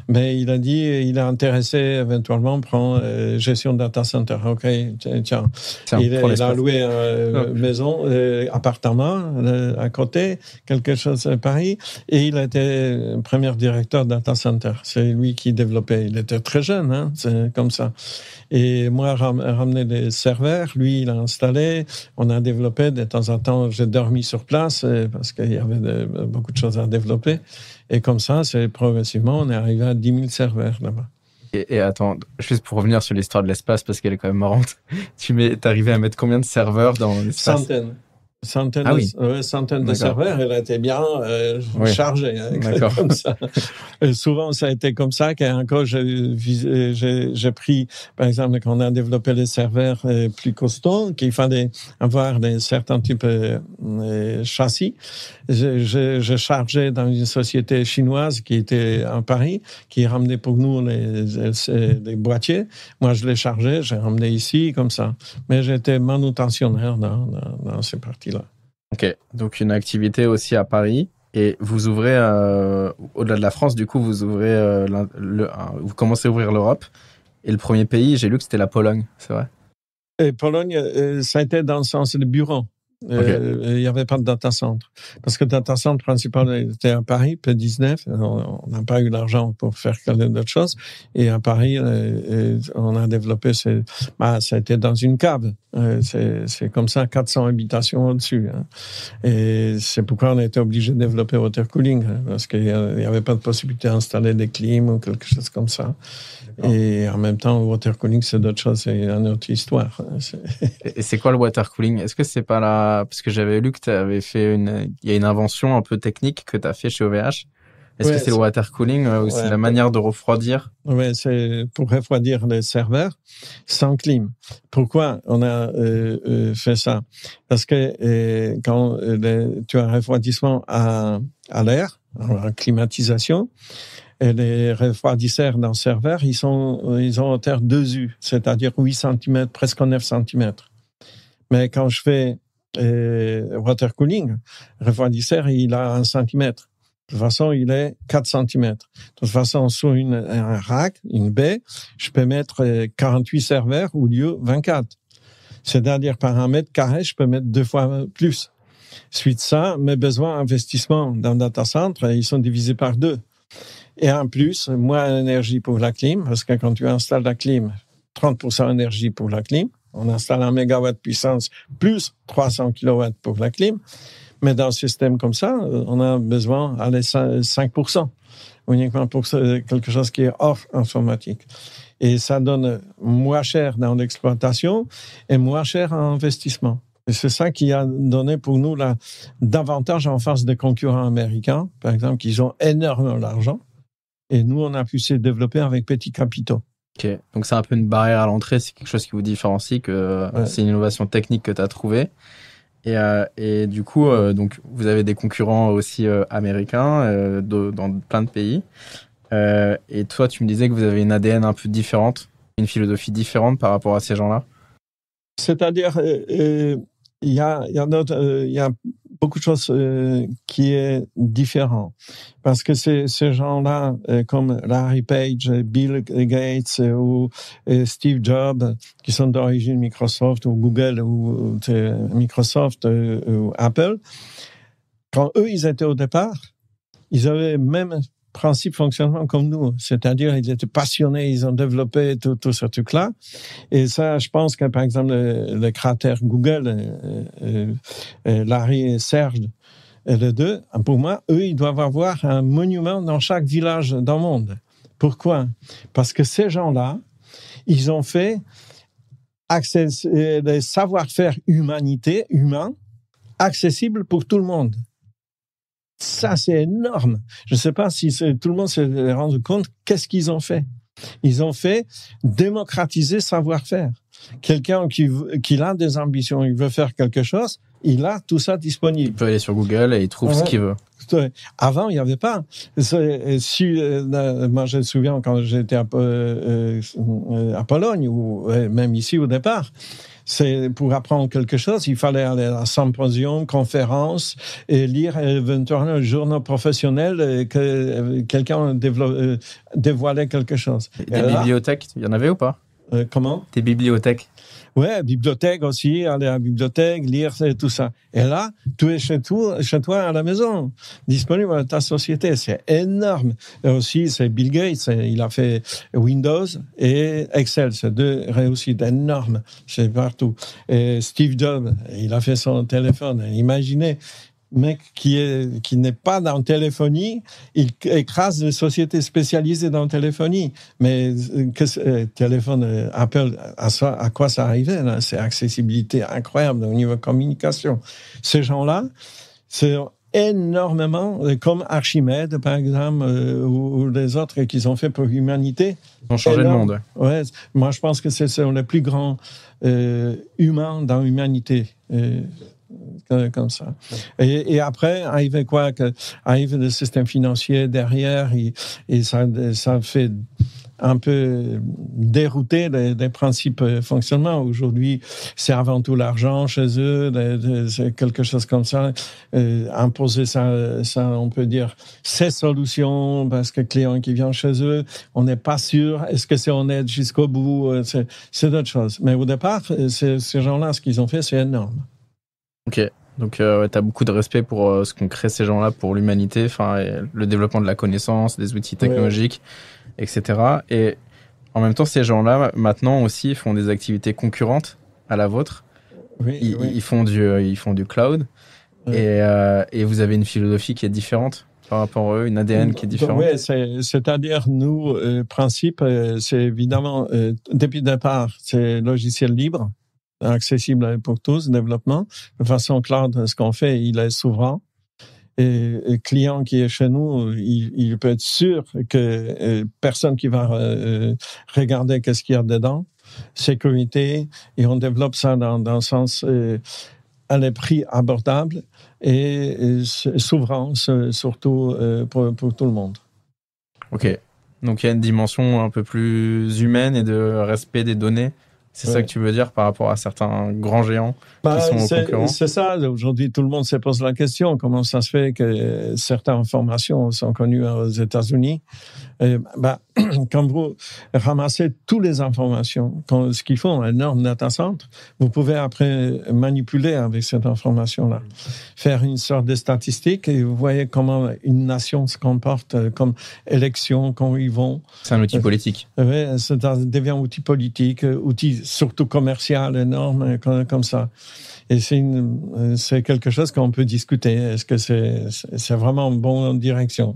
mais il a dit, il est intéressé éventuellement pour gestion de data center. Ok, tiens. Il a loué une maison, appartement à côté, quelque chose à Paris, et il a été premier directeur data center. C'est lui qui développait. Il était très jeune, hein, c'est comme ça. Et moi, ramené des serveurs, lui, il a installé, on a développé, de temps en temps, j'ai dormi sur place parce qu'il y avait beaucoup de choses à développer. Et comme ça, c'est progressivement, on est arrivé à 10 000 serveurs là-bas. Et attends, juste pour revenir sur l'histoire de l'espace, parce qu'elle est quand même marrante, t'es arrivé à mettre combien de serveurs dans l'espace ? Centaines de serveurs, elle était bien chargée. D'accord. Comme ça. Souvent, ça a été comme ça. Encore, j'ai pris, par exemple, quand on a développé les serveurs plus costauds, qu'il fallait avoir certains types de châssis. Je chargeais dans une société chinoise qui était à Paris, qui ramenait pour nous les boîtiers. Moi, je les chargeais, j'ai ramené ici, comme ça. Mais j'étais manutentionnaire dans ces parties-là. Ok, donc une activité aussi à Paris, et vous ouvrez, au-delà de la France, du coup, vous ouvrez, vous commencez à ouvrir l'Europe, et le premier pays, j'ai lu que c'était la Pologne, c'est vrai ? Et Pologne, ça a été dans le sens du bureau. Il n'y avait pas de data center. Parce que le data center principal était à Paris, P19. On n'a pas eu l'argent pour faire d'autres choses. Et à Paris, on a développé, ça a été dans une cave. C'est comme ça, 400 habitations au-dessus. Hein. Et c'est pourquoi on a été obligé de développer water cooling. Hein, parce qu'il n'y avait pas de possibilité d'installer des clims ou quelque chose comme ça. Et en même temps, le water cooling, c'est d'autres choses, c'est une autre histoire. Et c'est quoi le water cooling? Est-ce que c'est pas là, parce que j'avais lu que tu avais fait il y a une invention un peu technique que tu as fait chez OVH. Est-ce que c'est le water cooling ou c'est la manière de refroidir? Oui, c'est pour refroidir les serveurs sans clim. Pourquoi on a fait ça? Parce que quand tu as un refroidissement à l'air, en climatisation, et les refroidisseurs dans le serveur, ils ont hauteur 2 U, c'est-à-dire 8 cm, presque 9 cm. Mais quand je fais water cooling, le refroidisseur, il a 1 cm. De toute façon, il est 4 cm. De toute façon, sur un rack, une baie, je peux mettre 48 serveurs au lieu 24. C'est-à-dire, par 1 mètre carré, je peux mettre 2 fois plus. Suite ça, mes besoins d'investissement dans le data center, ils sont divisés par 2. Et en plus, moins d'énergie pour la clim, parce que quand tu installes la clim, 30% d'énergie pour la clim, on installe 1 mégawatt puissance plus 300 kilowatts pour la clim, mais dans un système comme ça, on a besoin d'aller 5%, uniquement pour quelque chose qui est hors informatique. Et ça donne moins cher dans l'exploitation et moins cher en investissement. Et c'est ça qui a donné pour nous davantage en face des concurrents américains, par exemple, qui ont énormément d'argent. Et nous, on a pu se développer avec petits capitaux. Ok, donc c'est un peu une barrière à l'entrée, c'est quelque chose qui vous différencie, c'est une innovation technique que tu as trouvée. Et du coup, donc, vous avez des concurrents aussi américains dans plein de pays. Et toi, tu me disais que vous avez une ADN un peu différente, une philosophie différente par rapport à ces gens-là. C'est-à-dire, il y a beaucoup de choses qui est différent. Parce que ces gens-là, comme Larry Page, Bill Gates ou Steve Jobs, qui sont d'origine Microsoft ou Google ou Microsoft ou Apple, quand eux, ils étaient au départ, ils avaient même principe fonctionnement comme nous, c'est-à-dire ils étaient passionnés, ils ont développé tout ce truc-là. Et ça, je pense que par exemple le créateur Google, Larry et Serge, les deux, pour moi, eux, ils doivent avoir un monument dans chaque village dans le monde. Pourquoi? Parce que ces gens-là, ils ont fait des savoir-faire humain accessible pour tout le monde. Ça, c'est énorme. Je ne sais pas si tout le monde s'est rendu compte qu'est-ce qu'ils ont fait. Ils ont fait démocratiser savoir-faire. Quelqu'un qui a des ambitions, il veut faire quelque chose, il a tout ça disponible. Il peut aller sur Google et il trouve ce qu'il veut. Avant, il n'y avait pas. Moi, je me souviens quand j'étais à Pologne, ou même ici au départ, c'est pour apprendre quelque chose, il fallait aller à un symposium, conférence, et lire éventuellement un journal professionnel que quelqu'un dévoilait quelque chose. Des bibliothèques, il y en avait ou pas? Comment? Des bibliothèques. Ouais, bibliothèque aussi, aller à la bibliothèque, lire, tout ça. Et là, tu es chez toi à la maison, disponible dans ta société. C'est énorme. Et aussi, c'est Bill Gates, il a fait Windows et Excel. C'est 2 réussites énormes. C'est partout. Et Steve Jobs, il a fait son téléphone. Imaginez, mec qui n'est pas dans la téléphonie, il écrase les sociétés spécialisées dans la téléphonie. Mais téléphone Apple, à quoi ça arrivait là? C'est accessibilité incroyable au niveau de communication. Ces gens-là, c'est énormément, comme Archimède par exemple, ou les autres qu'ils ont fait pour l'humanité. Ils ont changé le monde. Ouais, moi je pense que c'est les plus grands humains dans l'humanité. Comme ça. Et après, arrive quoi? Arrive le système financier derrière, et ça fait un peu dérouter les principes de fonctionnement. Aujourd'hui, c'est avant tout l'argent chez eux, c'est quelque chose comme ça. Imposer ça, on peut dire, ces solutions, parce que client qui vient chez eux, on n'est pas sûr, est-ce que c'est honnête jusqu'au bout? C'est d'autres choses. Mais au départ, ces gens-là, ce qu'ils ont fait, c'est énorme. Ok. Donc, tu as beaucoup de respect pour ce qu'ont créé ces gens-là pour l'humanité, le développement de la connaissance, des outils technologiques, etc. Et en même temps, ces gens-là, maintenant aussi, font des activités concurrentes à la vôtre. Ils font du cloud. Oui. Et vous avez une philosophie qui est différente par rapport à eux, une ADN qui est différente. Oui, c'est-à-dire, nous, principe, c'est évidemment, depuis le départ, c'est logiciel libre, accessible pour tous, développement. De façon cloud, ce qu'on fait, il est souverain. Et le client qui est chez nous, il peut être sûr que personne qui va regarder qu'est-ce qu'il y a dedans. Sécurité, et on développe ça dans le sens à des prix abordables et souverain, surtout pour tout le monde. Ok, donc il y a une dimension un peu plus humaine et de respect des données. C'est ça que tu veux dire par rapport à certains grands géants qui sont concurrents? C'est ça. Aujourd'hui, tout le monde se pose la question. Comment ça se fait que certaines informations sont connues aux États-Unis? Quand vous ramassez toutes les informations, ce qu'ils font, un énorme data center, vous pouvez après manipuler avec cette information-là. Faire une sorte de statistique et vous voyez comment une nation se comporte, comme élection, quand ils vont. C'est un outil politique. Oui, ça devient un outil politique, outil surtout commercial énorme, comme ça. Et c'est quelque chose qu'on peut discuter. Est-ce que c'est vraiment une bonne direction?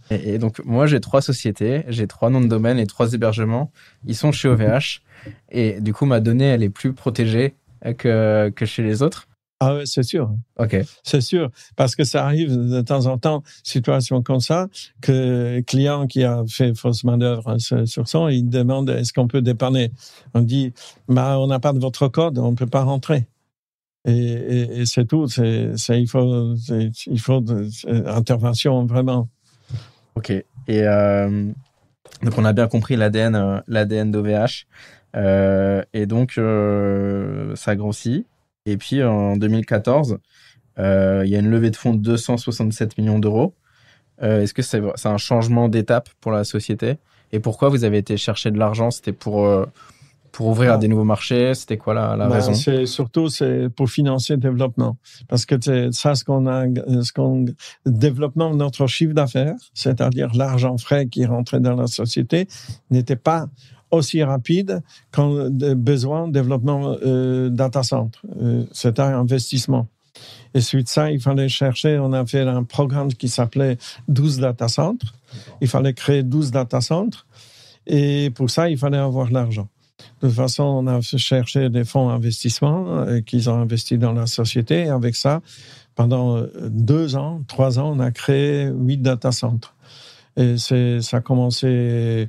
Et donc, moi, j'ai 3 sociétés, j'ai 3 noms de domaine et 3 hébergements. Ils sont chez OVH. Et du coup, ma donnée, elle est plus protégée que chez les autres. Ah oui, c'est sûr. Ok. C'est sûr. Parce que ça arrive de temps en temps, situation comme ça, que le client qui a fait fausse manœuvre sur son, il demande est-ce qu'on peut dépanner? On dit, on n'a pas de votre code, on ne peut pas rentrer. Et c'est tout. Il faut intervention vraiment. Ok. Et donc on a bien compris l'ADN d'OVH. Et donc ça grossit. Et puis en 2014, il y a une levée de fonds de 267 millions d'euros. Est-ce que c'est un changement d'étape pour la société? Et pourquoi vous avez été chercher de l'argent? C'était pour ouvrir à des nouveaux marchés? C'était quoi la raison? C'est pour financer le développement. Parce que c'est ça, développement de notre chiffre d'affaires, c'est-à-dire l'argent frais qui rentrait dans la société, n'était pas aussi rapide qu'en besoin de développement data center. C'était un investissement. Et suite à ça, il fallait chercher, on a fait un programme qui s'appelait 12 data centers. Il fallait créer 12 data centers. Et pour ça, il fallait avoir l'argent. De toute façon, on a cherché des fonds d'investissement qu'ils ont investi dans la société. Et avec ça, pendant 3 ans, on a créé 8 data centers. Et ça a commencé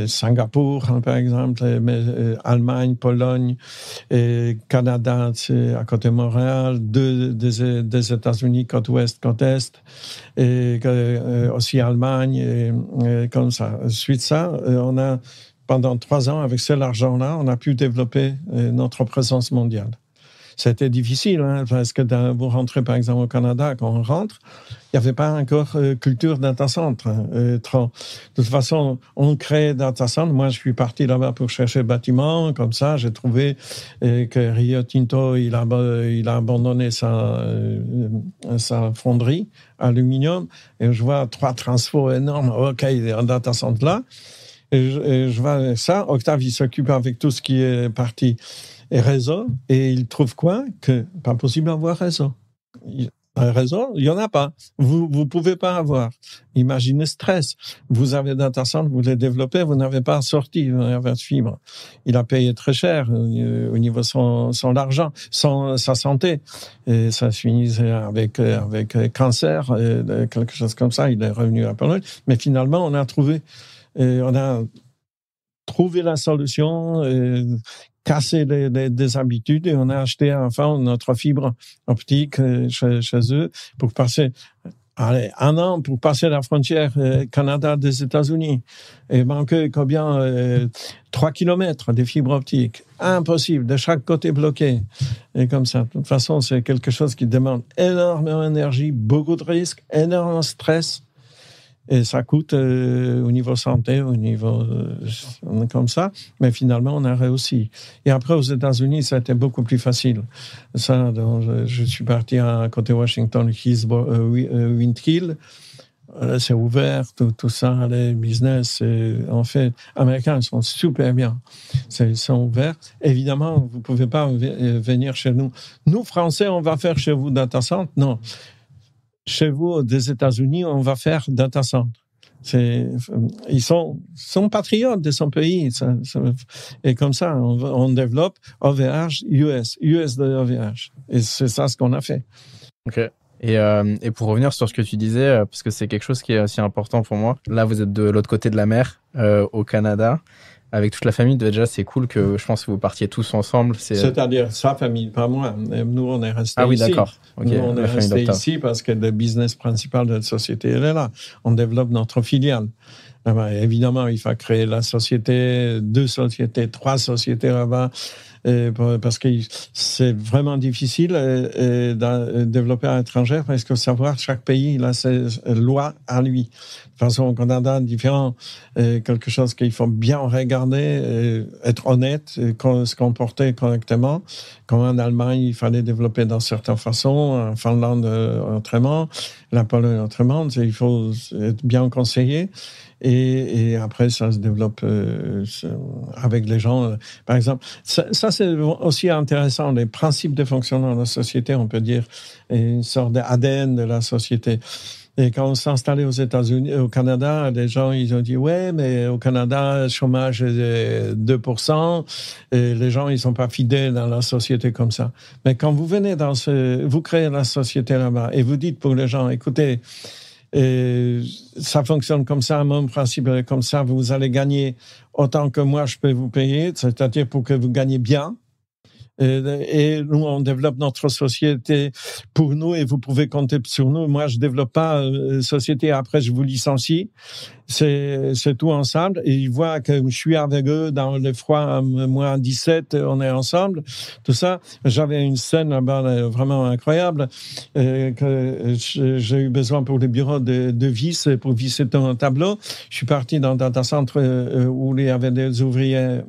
Singapour, par exemple, Allemagne, Pologne, et Canada, c'est à côté de Montréal, des États-Unis, côte ouest, côte est, et aussi Allemagne, et comme ça. Suite à ça, on a pendant 3 ans, avec cet argent-là, on a pu développer notre présence mondiale. C'était difficile, parce que vous rentrez, par exemple, au Canada, quand on rentre, il n'y avait pas encore culture data center. De toute façon, on crée data center. Moi, je suis parti là-bas pour chercher le bâtiment. Comme ça, j'ai trouvé que Rio Tinto, il a abandonné sa fonderie aluminium. Et je vois 3 transfos énormes. OK, il y a un data center là. Et je vois ça. Octave, il s'occupe avec tout ce qui est parti et réseau. Et il trouve quoi? Que pas possible d'avoir réseau. Un réseau, il n'y en a pas. Vous pouvez pas avoir. Imaginez stress. Vous avez data center, vous les développez, vous n'avez pas sorti votre fibre. Il a payé très cher au niveau de son argent, sa santé. Et ça se finissait avec cancer, quelque chose comme ça. Il est revenu à Pologne. Mais finalement, on a trouvé la solution, casser des habitudes, et on a acheté enfin notre fibre optique chez eux pour passer 1 an pour passer la frontière Canada des États-Unis. Et manquait combien 3 kilomètres de fibres optiques. Impossible, de chaque côté bloqué. Et comme ça. De toute façon, c'est quelque chose qui demande énormément d'énergie, beaucoup de risques, énormément de stress. Et ça coûte au niveau santé, au niveau comme ça. Mais finalement, on a réussi. Et après, aux États-Unis, ça a été beaucoup plus facile. Ça, donc, je suis parti à côté Washington, Windkill. C'est ouvert, tout ça, les business. En fait, Américains, ils sont super bien. Ils sont ouverts. Évidemment, vous ne pouvez pas venir chez nous. Nous, Français, on va faire chez vous data center. Non. Chez vous, des États-Unis, on va faire data center. Ils sont patriotes de son pays. Et comme ça, on développe OVH US de OVH. Et c'est ça ce qu'on a fait. Ok. Et pour revenir sur ce que tu disais, parce que c'est quelque chose qui est aussi important pour moi. Là, vous êtes de l'autre côté de la mer, au Canada. Avec toute la famille, déjà, c'est cool que je pense que vous partiez tous ensemble. C'est-à-dire sa famille, pas moi. Nous, on est restés ici. Ah oui, d'accord. Okay. Nous, on est restés ici parce que le business principal de la société, elle est là. On développe notre filiale. Évidemment, il faut créer la société, 2 sociétés, 3 sociétés là-bas. Parce que c'est vraiment difficile de développer à l'étranger parce que savoir chaque pays il a ses lois à lui. De toute façon, au Canada, différent, quelque chose qu'il faut bien regarder, être honnête, se comporter correctement. Comme en Allemagne, il fallait développer dans certaines façons, en Finlande autrement, la Pologne autrement. Il faut être bien conseillé. Et après, ça se développe avec les gens. Par exemple, ça c'est aussi intéressant, les principes de fonctionnement de la société, on peut dire, une sorte d'ADN de la société. Et quand on s'est installé aux États-Unis, au Canada, les gens, ils ont dit, ouais, mais au Canada, le chômage est 2%, et les gens, ils sont pas fidèles dans la société comme ça. Mais quand vous venez vous créez la société là-bas, et vous dites pour les gens, écoutez, ça fonctionne comme ça, mon principe est comme ça, vous allez gagner autant que moi je peux vous payer, c'est-à-dire pour que vous gagnez bien. Et nous, on développe notre société pour nous et vous pouvez compter sur nous. Moi, je développe pas société, après je vous licencie. C'est tout ensemble. Et ils voient que je suis avec eux dans le froid, moins 17, on est ensemble. Tout ça. J'avais une scène là-bas vraiment incroyable que j'ai eu besoin pour les bureaux de vis, pour visser un tableau. Je suis parti dans un data center où il y avait des ouvriers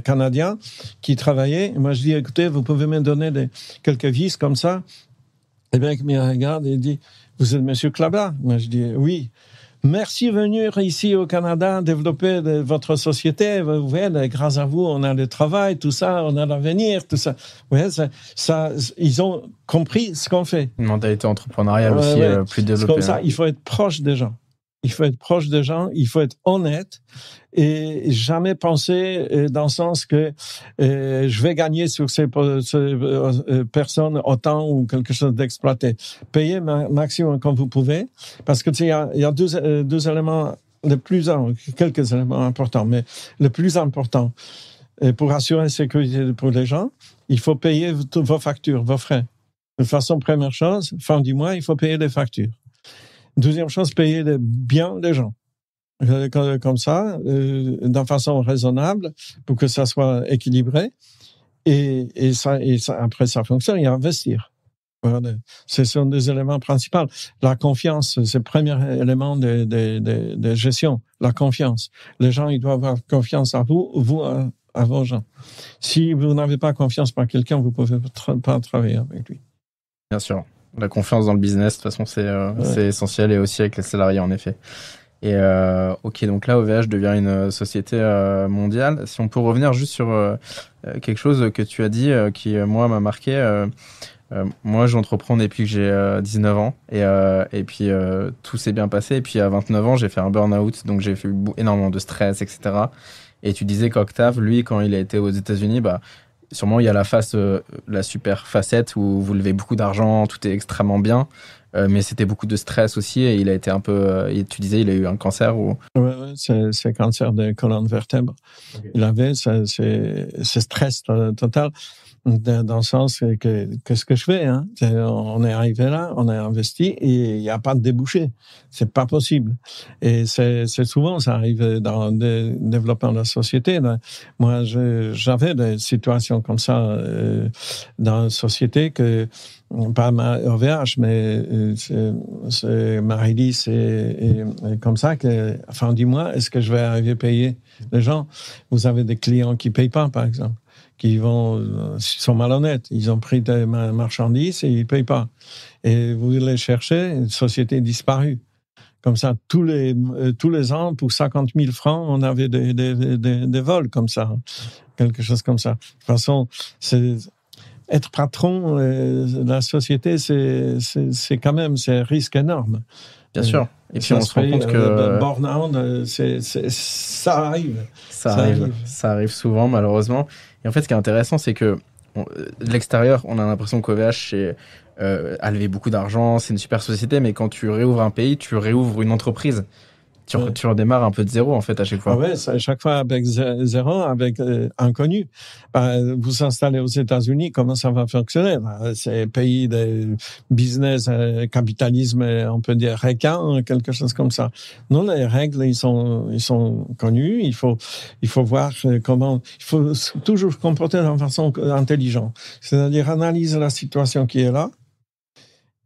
canadiens qui travaillaient. Et moi, je dis, écoutez, vous pouvez me donner quelques vis comme ça. Et bien, il me regarde et il dit, vous êtes monsieur Clabat? Moi, je dis, oui. Merci de venir ici au Canada développer votre société. Vous voyez, grâce à vous, on a le travail, tout ça, on a l'avenir, tout ça. Vous voyez, ça, ils ont compris ce qu'on fait. Une mentalité entrepreneuriale aussi plus développée. C'est comme ça, il faut être proche des gens. Il faut être proche des gens, il faut être honnête et jamais penser dans le sens que je vais gagner sur ces personnes autant ou quelque chose d'exploité. Payez maximum quand vous pouvez, parce que il y a deux éléments, quelques éléments importants, mais le plus important, pour assurer la sécurité pour les gens, il faut payer vos factures, vos frais. De façon, première chose, fin du mois, il faut payer les factures. Deuxième chose, payer bien les gens. Comme ça, d'une façon raisonnable, pour que ça soit équilibré. Et ça, après, ça fonctionne, il y a investir. Voilà. Ce sont des éléments principaux. La confiance, c'est le premier élément de gestion. La confiance. Les gens, ils doivent avoir confiance à vous à vos gens. Si vous n'avez pas confiance par quelqu'un, vous ne pouvez pas travailler avec lui. Bien sûr. La confiance dans le business, de toute façon, c'est essentiel, et aussi avec les salariés, en effet. Et ok, donc là, OVH devient une société mondiale. Si on peut revenir juste sur quelque chose que tu as dit, qui, moi, m'a marqué. Moi, j'entreprends depuis que j'ai 19 ans, et puis tout s'est bien passé. Et puis à 29 ans, j'ai fait un burn-out, donc j'ai fait énormément de stress, etc. Et tu disais qu'Octave, lui, quand il a été aux États-Unis, sûrement, il y a la super facette où vous levez beaucoup d'argent, tout est extrêmement bien, mais c'était beaucoup de stress aussi, et il a été un peu... tu disais, il a eu un cancer ou... Oui, c'est cancer de colonne vertébre. Okay. Il avait ce stress total. dans le sens que qu'est-ce que je fais, hein? On est arrivé là, on a investi et il n'y a pas de débouché. C'est pas possible. Et c'est souvent, ça arrive dans le développement de la société. Moi, j'avais des situations comme ça dans la société que, pas ma OVH, mais c'est Marie-Lise et comme ça que, fin du mois, est-ce que je vais arriver à payer les gens? Vous avez des clients qui payent pas, par exemple, qui sont malhonnêtes. Ils ont pris des marchandises et ils payent pas. Et vous les cherchez, une société disparue. Comme ça, tous les ans, pour 50 000 francs, on avait des vols comme ça. Quelque chose comme ça. De toute façon, être patron de la société, c'est quand même, c'est un risque énorme. Bien sûr. Et puis on se rend compte que burn-out, ça arrive. Ça arrive souvent, malheureusement. Et en fait, ce qui est intéressant, c'est que de l'extérieur, on a l'impression qu'OVH a levé beaucoup d'argent, c'est une super société, mais quand tu réouvres un pays, tu réouvres une entreprise. Tu redémarres un peu de zéro, en fait, à chaque fois. Ah ouais, à chaque fois avec zéro, avec inconnu. Vous installez aux États-Unis, comment ça va fonctionner? C'est pays de business, capitalisme, on peut dire requin, quelque chose comme ça. Non, les règles, ils sont connues. Il faut voir comment. Il faut toujours se comporter d'une façon intelligente. C'est-à-dire analyser la situation qui est là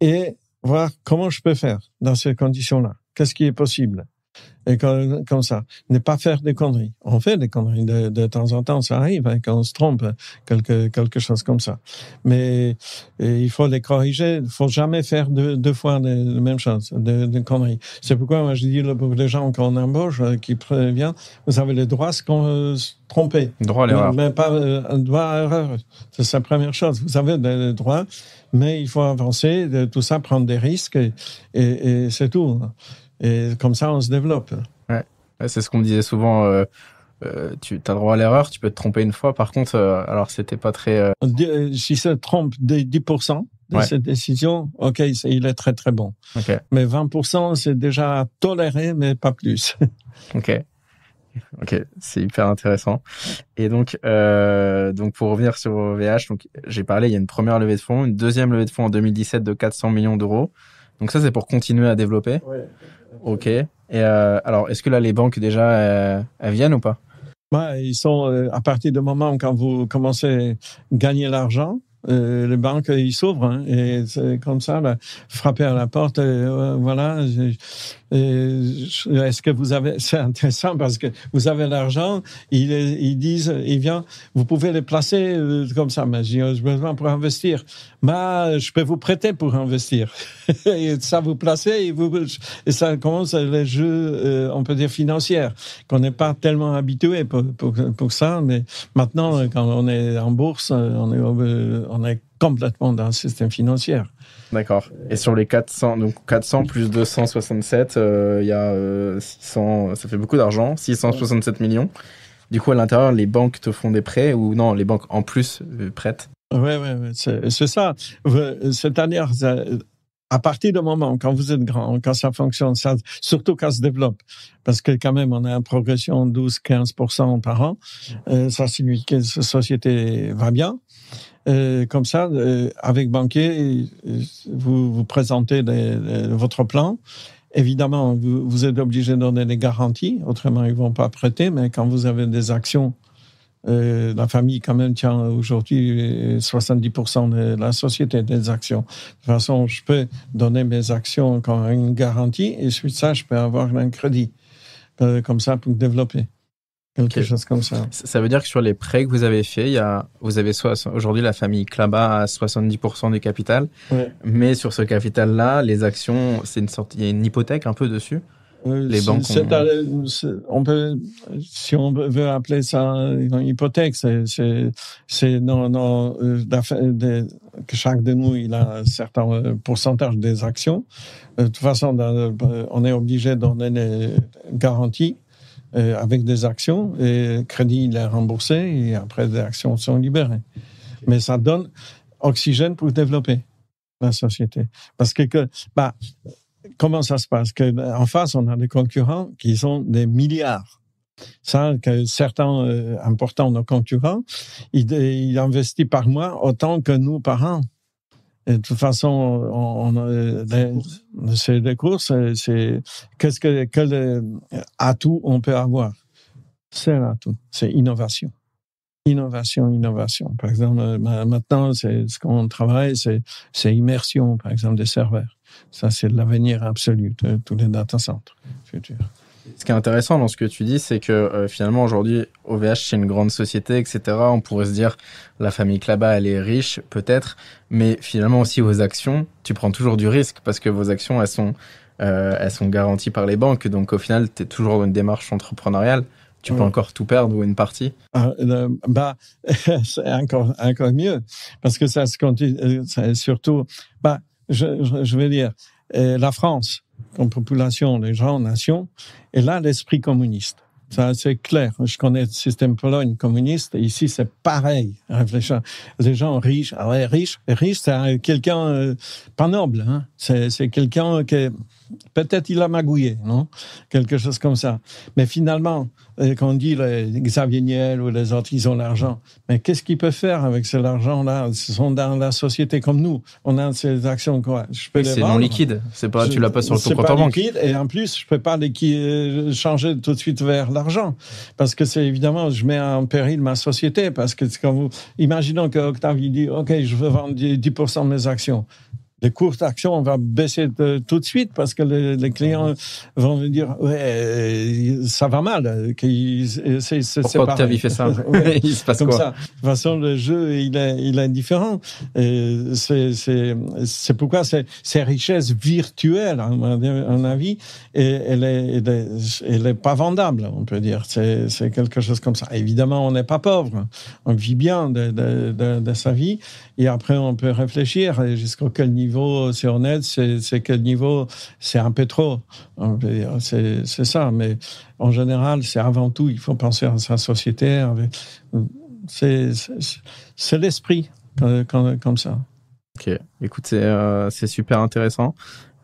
et voir comment je peux faire dans ces conditions-là. Qu'est-ce qui est possible? Et comme ça, ne pas faire des conneries. On fait des conneries de temps en temps, ça arrive, hein, quand on se trompe, quelque chose comme ça. Mais il faut les corriger. Il faut jamais faire deux fois la même chose, de conneries. C'est pourquoi moi je dis pour les gens qu'on embauche, qui préviennent, vous avez le droit de se tromper. Droit à l'erreur. Mais pas droit à l'erreur. C'est la première chose. Vous avez le droit, mais il faut avancer, de tout ça, prendre des risques et c'est tout. Et comme ça, on se développe. Ouais, c'est ce qu'on me disait souvent. Tu as droit à l'erreur, tu peux te tromper une fois. Par contre, alors c'était pas très. Si ça trompe de 10% de cette décision, ok, il est très très bon. Okay. Mais 20%, c'est déjà toléré, mais pas plus. Ok, c'est hyper intéressant. Et donc pour revenir sur OVH, donc j'ai parlé, il y a une première levée de fonds, une deuxième levée de fonds en 2017 de 400 millions d'euros. Donc ça, c'est pour continuer à développer. Ouais. Ok. Et alors, est-ce que là, les banques déjà, elles viennent ou pas? Ils sont à partir du moment quand vous commencez à gagner l'argent, les banques ils s'ouvrent, hein, et c'est comme ça, là, frapper à la porte. Voilà. Est-ce que vous avez? C'est intéressant parce que vous avez l'argent, ils disent, vous pouvez les placer comme ça. Mais j'ai besoin pour investir. Je peux vous prêter pour investir. Et ça vous placez et ça commence les jeux, on peut dire financiers, qu'on n'est pas tellement habitué pour ça. Mais maintenant, quand on est en bourse, on est complètement dans le système financier. D'accord. Et sur les 400, donc 400 plus 267, il y a 600, ça fait beaucoup d'argent, 667 millions. Du coup, à l'intérieur, les banques te font des prêts ou non, les banques en plus prêtent? Ouais, c'est ça. C'est-à-dire, à partir du moment quand vous êtes grand, quand ça fonctionne, ça, surtout quand ça se développe, parce que quand même, on a une progression de 12-15% par an, ça signifie que la société va bien. Comme ça, avec banquier, vous présentez votre plan. Évidemment, vous êtes obligé de donner des garanties, autrement ils vont pas prêter. Mais quand vous avez des actions, la famille quand même tient aujourd'hui 70% de la société des actions. De toute façon, je peux donner mes actions comme une garantie et suite ça, je peux avoir un crédit comme ça pour développer. Quelque chose comme ça. Ça veut dire que sur les prêts que vous avez faits, vous avez aujourd'hui la famille Klaba à 70% du capital, mais sur ce capital-là, les actions, il y a une hypothèque un peu dessus. Les banques on peut, si on veut appeler ça une hypothèque, c'est que chaque de nous il a un certain pourcentage des actions. De toute façon, on est obligé de donner des garanties. Avec des actions, et crédit il est remboursé et après des actions sont libérées. Mais ça donne oxygène pour développer la société. Parce que comment ça se passe? En face, on a des concurrents qui ont des milliards. Ça, que certains importants nos concurrents, ils investissent par mois autant que nous par an. Et de toute façon, c'est des courses, c'est quel atout on peut avoir. C'est l'atout, c'est innovation. Innovation. Par exemple, maintenant, c'est ce qu'on travaille, c'est immersion, par exemple, des serveurs. Ça, c'est l'avenir absolu de tous les data centers futurs. Ce qui est intéressant dans ce que tu dis, c'est que finalement, aujourd'hui, OVH, c'est une grande société, etc. On pourrait se dire, la famille Klaba, elle est riche, peut-être, mais finalement aussi, vos actions, tu prends toujours du risque parce que vos actions, elles sont garanties par les banques. Donc, au final, tu es toujours dans une démarche entrepreneuriale. Tu peux encore tout perdre ou une partie. C'est encore mieux parce que ça se continue, surtout, je veux dire, la France, comme population, les gens, nation, et là, l'esprit communiste. Ça, c'est clair. Je connais le système Pologne communiste. Ici, c'est pareil. Réfléchir. Les gens riches, riche, c'est quelqu'un pas noble. Hein. C'est quelqu'un qui, peut-être, il a magouillé, non? Quelque chose comme ça. Mais finalement, quand on dit les Xavier Niel ou les autres, ils ont l'argent. Mais qu'est-ce qu'ils peuvent faire avec cet argent-là? Ils sont dans la société comme nous. On a ces actions, quoi. Je peux les c'est vendre. Non liquide. C'est pas, tu l'as pas sur ton compte en banque. C'est pas liquide. Et en plus, je peux pas changer tout de suite vers l'argent. Parce que c'est évidemment, je mets en péril ma société. Parce que c'est comme imaginons que Octave, il dit, OK, je veux vendre 10% de mes actions. Les cours d'action, on va baisser tout de suite parce que les clients vont me dire ça va mal. Pourquoi Octave il fait ça? Ouais, il se passe comme quoi? Ça. De toute façon, le jeu il est différent. C'est pourquoi ces richesses virtuelles, à mon avis, elle est pas vendable, on peut dire. C'est quelque chose comme ça. Évidemment, on n'est pas pauvre. On vit bien de sa vie. Et après, on peut réfléchir jusqu'à quel niveau c'est honnête, c'est quel niveau c'est un peu trop. On peut dire, c'est ça. Mais en général, c'est avant tout, il faut penser à sa société. C'est l'esprit comme ça. Ok, écoute, c'est super intéressant.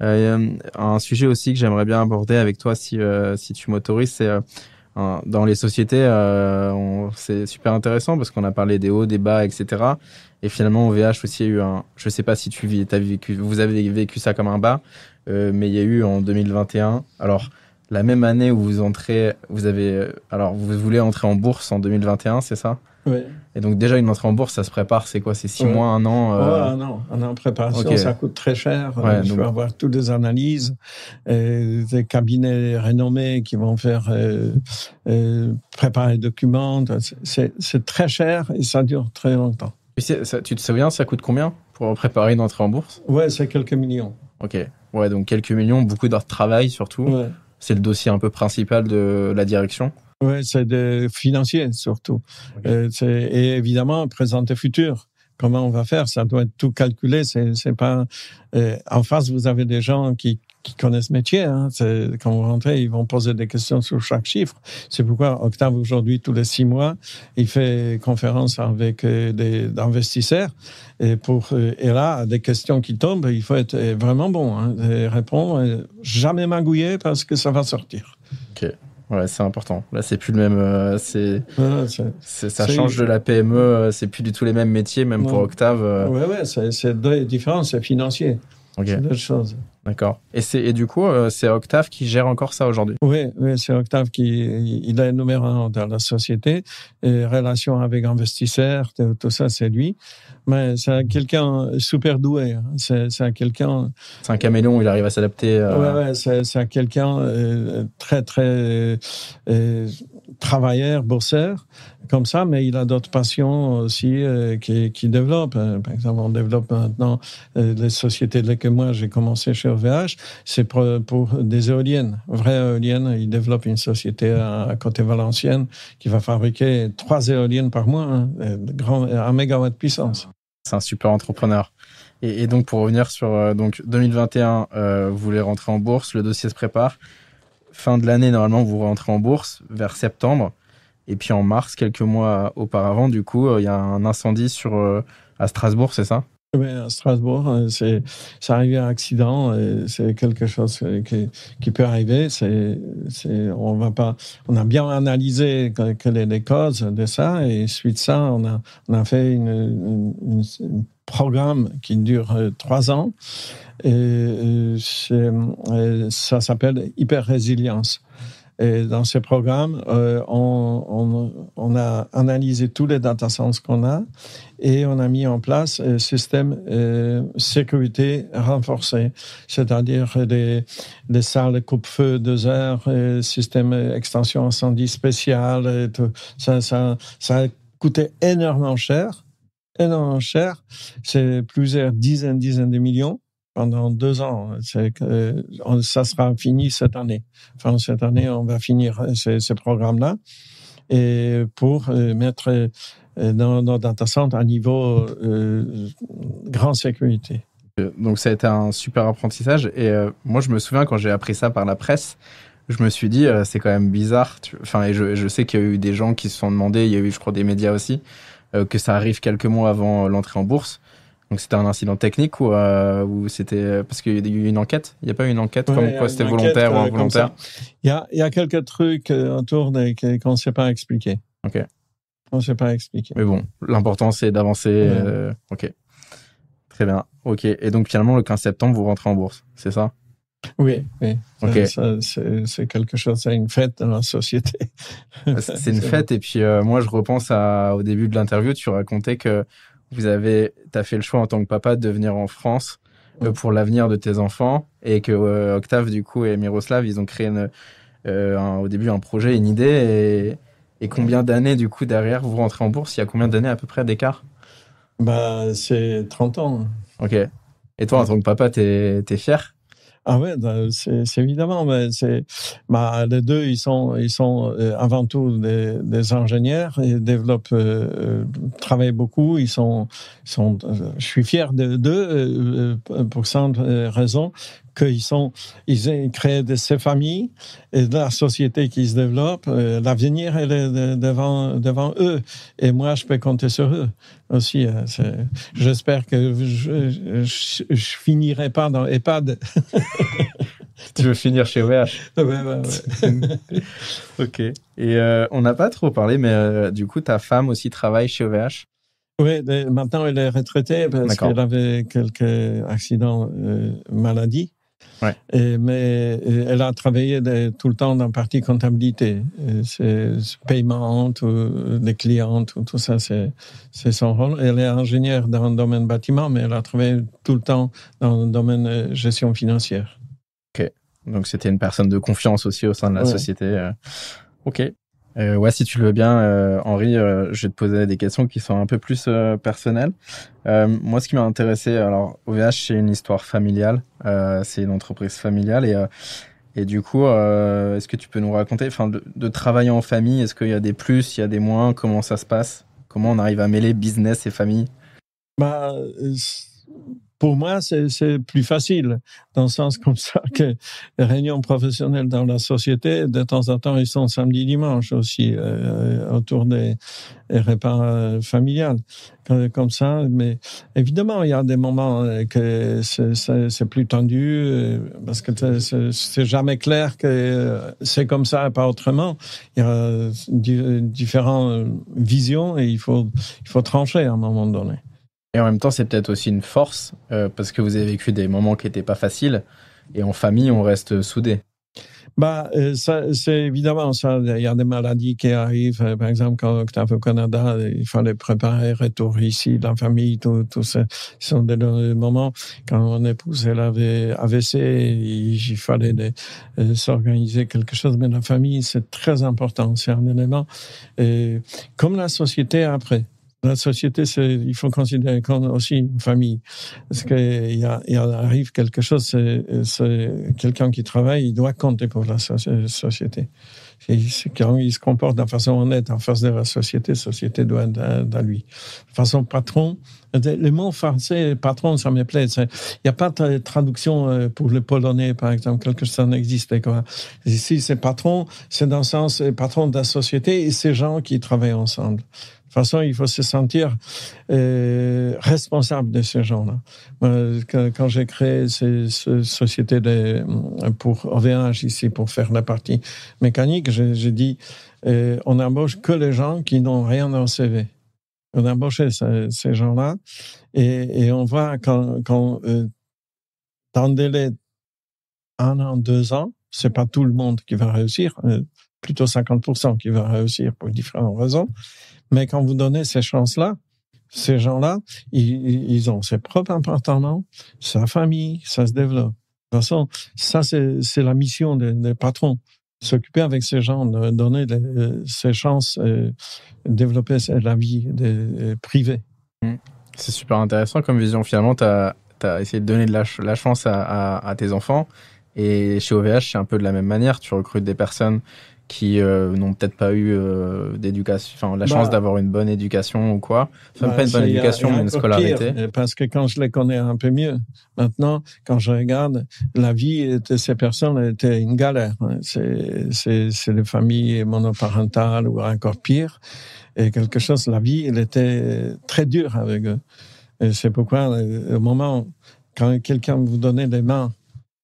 Un sujet aussi que j'aimerais bien aborder avec toi, si tu m'autorises, c'est dans les sociétés, c'est super intéressant parce qu'on a parlé des hauts, des bas, etc. Et finalement, OVH aussi a eu je sais pas si vous avez vécu ça comme un bas, mais il y a eu en 2021. Alors, la même année où vous voulez entrer en bourse en 2021, c'est ça? Oui. Et donc déjà une entrée en bourse, ça se prépare, c'est quoi? C'est 6 mois, 1 an? Un an en préparation, okay. Ça coûte très cher. Il faut avoir toutes des analyses, des cabinets renommés qui vont faire préparer les documents. C'est très cher et ça dure très longtemps. Tu te souviens, ça coûte combien pour préparer une entrée en bourse? Ouais, c'est quelques millions. Ok, ouais, donc quelques millions, beaucoup d'heures de travail surtout. Ouais. C'est le dossier un peu principal de la direction. Oui, c'est des financiers surtout. Okay. Et évidemment, présenter futur. Comment on va faire? Ça doit être tout calculé. C'est pas. En face, vous avez des gens qui connaissent le métier. Hein. Quand vous rentrez, ils vont poser des questions sur chaque chiffre. C'est pourquoi Octave aujourd'hui, tous les 6 mois, il fait conférence avec des investisseurs. Et là, des questions qui tombent, il faut être vraiment bon. Hein, et répondre, jamais magouiller parce que ça va sortir. Ok. Ouais, c'est important. Là, c'est plus le même. Ça change de la PME. C'est plus du tout les mêmes métiers, même pour Octave. Ouais, c'est différent. C'est financier. Okay. C'est d'autres choses. D'accord. Et du coup, c'est Octave qui gère encore ça aujourd'hui? Oui, c'est Octave il est numéro 1 dans la société. Et relations avec investisseurs, tout ça, c'est lui. Mais c'est quelqu'un super doué. Hein. C'est quelqu'un. C'est un caméléon, il arrive à s'adapter. Ouais, c'est quelqu'un très, très travailleur, bosseur, comme ça, mais il a d'autres passions aussi qui développent. Par exemple, on développe maintenant les sociétés dès que moi j'ai commencé chez OVH, c'est pour des éoliennes, vraies éoliennes. Il développe une société à côté Valenciennes qui va fabriquer 3 éoliennes par mois, hein, 1 mégawatt puissance. C'est un super entrepreneur. Et donc, pour revenir sur 2021, vous voulez rentrer en bourse, le dossier se prépare. Fin de l'année, normalement, vous rentrez en bourse vers septembre. Et puis en mars, quelques mois auparavant, du coup, il y a un incendie à Strasbourg, c'est ça? Oui, à Strasbourg, c'est arrivé un accident, c'est quelque chose qui peut arriver. On a bien analysé quelles sont les causes de ça, et suite à ça, on a fait un programme qui dure 3 ans, et ça s'appelle Hyper-Résilience. Et dans ce programme, on a analysé tous les data science qu'on a, et on a mis en place un système sécurité renforcé, c'est-à-dire des salles coupe-feu 2 heures, système extension incendie spécial. Et tout. Ça a coûté énormément cher. C'est plusieurs dizaines de millions. Pendant 2 ans, ça sera fini cette année. Enfin, cette année, on va finir ce programme-là, et pour mettre dans nos data centers à niveau grande sécurité. Donc ça a été un super apprentissage, et moi je me souviens quand j'ai appris ça par la presse, je me suis dit c'est quand même bizarre. Et je sais qu'il y a eu des gens qui se sont demandé, il y a eu je crois des médias aussi, que ça arrive quelques mois avant l'entrée en bourse. Donc c'était un incident technique ou c'était parce qu'il y a eu une enquête? Il n'y a pas eu une enquête comme quoi c'était volontaire ou involontaire? Il y a quelques trucs autour qu'on ne sait pas expliquer. Ok. On ne sait pas expliquer. Mais bon, l'important c'est d'avancer. Ok. Très bien. Ok. Et donc finalement le 15 septembre vous rentrez en bourse, c'est ça? Oui. Okay. C'est quelque chose, c'est une fête dans la société. C'est une fête, et puis moi je repense au début de l'interview, tu racontais que t'as fait le choix en tant que papa de venir en France pour l'avenir de tes enfants, et que Octave du coup et Miroslav ils ont créé au début un projet, une idée, et combien d'années du coup derrière vous rentrez en bourse? Il y a combien d'années à peu près d'écart? C'est 30 ans. Ok. Et toi en tant que papa t'es fier? Ah ouais, c'est évidemment, mais les deux, ils sont avant tout des ingénieurs, ils développent, travaillent beaucoup, je suis fier d'eux pour cette raison ils créent ces familles et de la société qui se développe. L'avenir est devant eux, et moi je peux compter sur eux aussi. J'espère que je finirai pas dans EHPAD. Tu veux finir chez OVH? Ouais. Ok. Et on n'a pas trop parlé, mais du coup ta femme aussi travaille chez OVH? Oui, maintenant elle est retraitée parce qu'elle avait quelques accidents, maladies. Ouais. Mais elle a travaillé tout le temps dans la partie comptabilité. C'est paiement, les clients, tout ça, c'est son rôle. Elle est ingénieure dans le domaine bâtiment, mais elle a travaillé tout le temps dans le domaine gestion financière. Ok. Donc c'était une personne de confiance aussi au sein de la société. Ok. Si tu le veux bien, Henri, je vais te poser des questions qui sont un peu plus personnelles. Moi, ce qui m'a intéressé, alors OVH, c'est une histoire familiale, c'est une entreprise familiale, et du coup, est-ce que tu peux nous raconter, de travailler en famille, est-ce qu'il y a des plus, il y a des moins, comment ça se passe? Comment on arrive à mêler business et famille? Pour moi, c'est plus facile, dans le sens comme ça que les réunions professionnelles dans la société, de temps en temps, ils sont samedi, dimanche aussi, autour des repas familiales, comme ça. Mais évidemment, il y a des moments que c'est plus tendu, parce que c'est jamais clair que c'est comme ça et pas autrement. Il y a différentes visions, et il faut trancher à un moment donné. Et en même temps, c'est peut-être aussi une force, parce que vous avez vécu des moments qui n'étaient pas faciles, et en famille, on reste soudés. Ça, c'est évidemment ça. Il y a des maladies qui arrivent. Par exemple, quand Octave au Canada, il fallait préparer retour ici, la famille, tout ça. Ce sont des moments, quand mon épouse, elle avait AVC, il fallait s'organiser quelque chose. Mais la famille, c'est très important. C'est un élément, comme la société après. La société, il faut considérer comme aussi une famille. Parce qu'il arrive quelque chose, c'est quelqu'un qui travaille, il doit compter pour la société. Quand il se comporte de façon honnête en face de la société doit être à lui. De façon patron, le mot français, patron, ça me plaît. Il n'y a pas de traduction pour le polonais, par exemple, quelque chose, ça n'existe pas. Ici, c'est patron, c'est dans le sens patron de la société et ces gens qui travaillent ensemble. façon, il faut se sentir responsable de ces gens-là. Quand j'ai créé ces sociétés pour OVH ici, pour faire la partie mécanique, j'ai dit on n'embauche que les gens qui n'ont rien dans le CV. On a embauché ces gens-là et on voit quand dans le délai 1 an, 2 ans, c'est pas tout le monde qui va réussir, plutôt 50% qui va réussir pour différentes raisons. Mais quand vous donnez ces chances-là, ces gens-là, ils ont ses propres appartements, sa famille, ça se développe. De toute façon, ça, c'est la mission des patrons. S'occuper avec ces gens, de donner ces chances, développer la vie privée. C'est super intéressant comme vision. Finalement, tu as essayé de donner de la chance à tes enfants. Et chez OVH, c'est un peu de la même manière. Tu recrutes des personnes qui n'ont peut-être pas eu d'éducation, enfin la chance d'avoir une bonne éducation ou quoi. Enfin, pas une bonne éducation, mais une scolarité. Pire, parce que quand je les connais un peu mieux, maintenant, quand je regarde, la vie de ces personnes était une galère. C'est des familles monoparentales ou encore pire. Et quelque chose, la vie, elle était très dure avec eux. Et c'est pourquoi, au moment, quand quelqu'un vous donne les mains,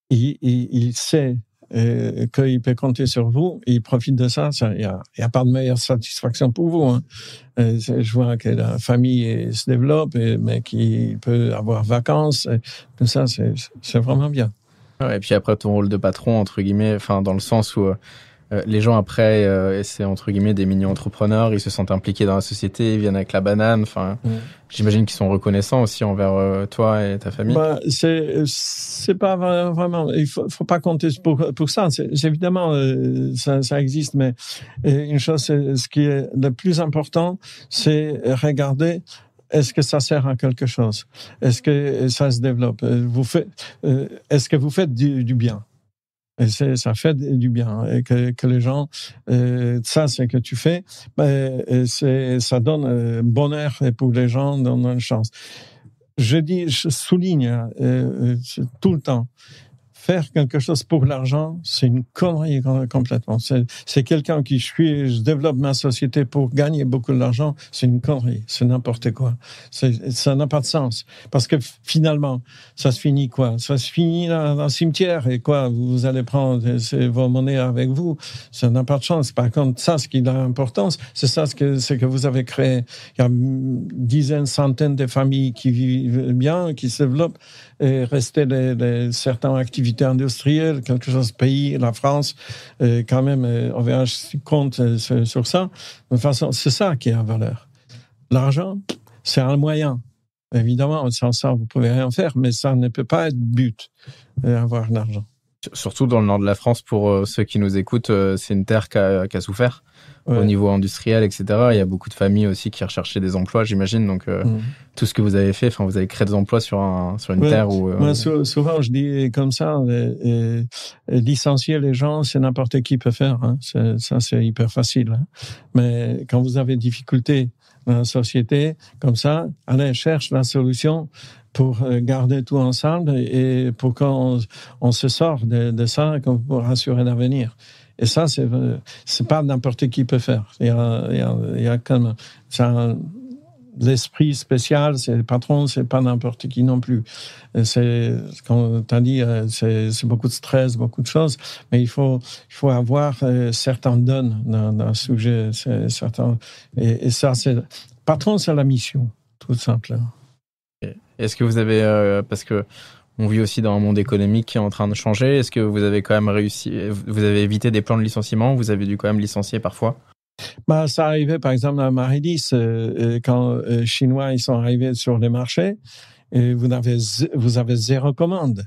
il sait qu'il peut compter sur vous, il profite de ça. Il y a pas de meilleure satisfaction pour vous. Hein. Je vois que la famille se développe, mais qu'il peut avoir vacances. Tout ça, c'est vraiment bien. Ouais, et puis après, ton rôle de patron, entre guillemets, enfin dans le sens où les gens après, c'est entre guillemets des mini-entrepreneurs, ils se sentent impliqués dans la société, ils viennent avec la banane. Enfin, j'imagine qu'ils sont reconnaissants aussi envers toi et ta famille. C'est pas vraiment. Il faut pas compter pour ça. C'est évidemment ça existe, mais une chose, ce qui est le plus important, c'est regarder. Est-ce que ça sert à quelque chose? Est-ce que ça se développe? Est-ce que vous faites du bien? Et ça fait du bien, et que les gens, ça c'est que tu fais, ça donne bonheur pour les gens, donne une chance. Je souligne tout le temps, faire quelque chose pour l'argent, c'est une connerie complètement. C'est quelqu'un je développe ma société pour gagner beaucoup d'argent, c'est une connerie, c'est n'importe quoi. Ça n'a pas de sens. Parce que finalement, ça se finit quoi? Ça se finit dans un cimetière et quoi? Vous allez prendre vos monnaies avec vous. Ça n'a pas de chance. Par contre, ça, ce qui a l'importance, c'est ce que vous avez créé. Il y a dizaines, centaines de familles qui vivent bien, qui se développent, et rester certaines activités industrielles, quelque chose pays, la France, quand même, OVH compte sur ça. De toute façon, c'est ça qui a valeur. L'argent, c'est un moyen. Évidemment, sans ça, vous pouvez rien faire, mais ça ne peut pas être but, avoir de l'argent. Surtout dans le nord de la France, pour ceux qui nous écoutent, c'est une terre qui a souffert au niveau industriel, etc. Il y a beaucoup de familles aussi qui recherchaient des emplois, j'imagine. Donc, tout ce que vous avez fait, enfin, vous avez créé des emplois sur une terre où... Moi, souvent, je dis comme ça, licencier les gens, c'est n'importe qui peut faire. Hein. Ça, c'est hyper facile. Hein. Mais quand vous avez difficulté dans la société, comme ça, allez, cherche la solution pour garder tout ensemble et pour qu'on se sorte de ça pour assurer l'avenir. Et ça, c'est pas n'importe qui peut faire. Il y a comme l'esprit spécial, c'est le patron, c'est pas n'importe qui non plus. C'est, comme tu as dit, c'est beaucoup de stress, beaucoup de choses, mais il faut avoir certains dons dans un sujet, certains, et ça, patron, c'est la mission, tout simplement. Est-ce que vous avez, parce que on vit aussi dans un monde économique qui est en train de changer, est-ce que vous avez quand même réussi, vous avez évité des plans de licenciement, vous avez dû quand même licencier parfois? Ça arrivait par exemple à Maridis, quand les Chinois ils sont arrivés sur les marchés, et vous avez 0 commande.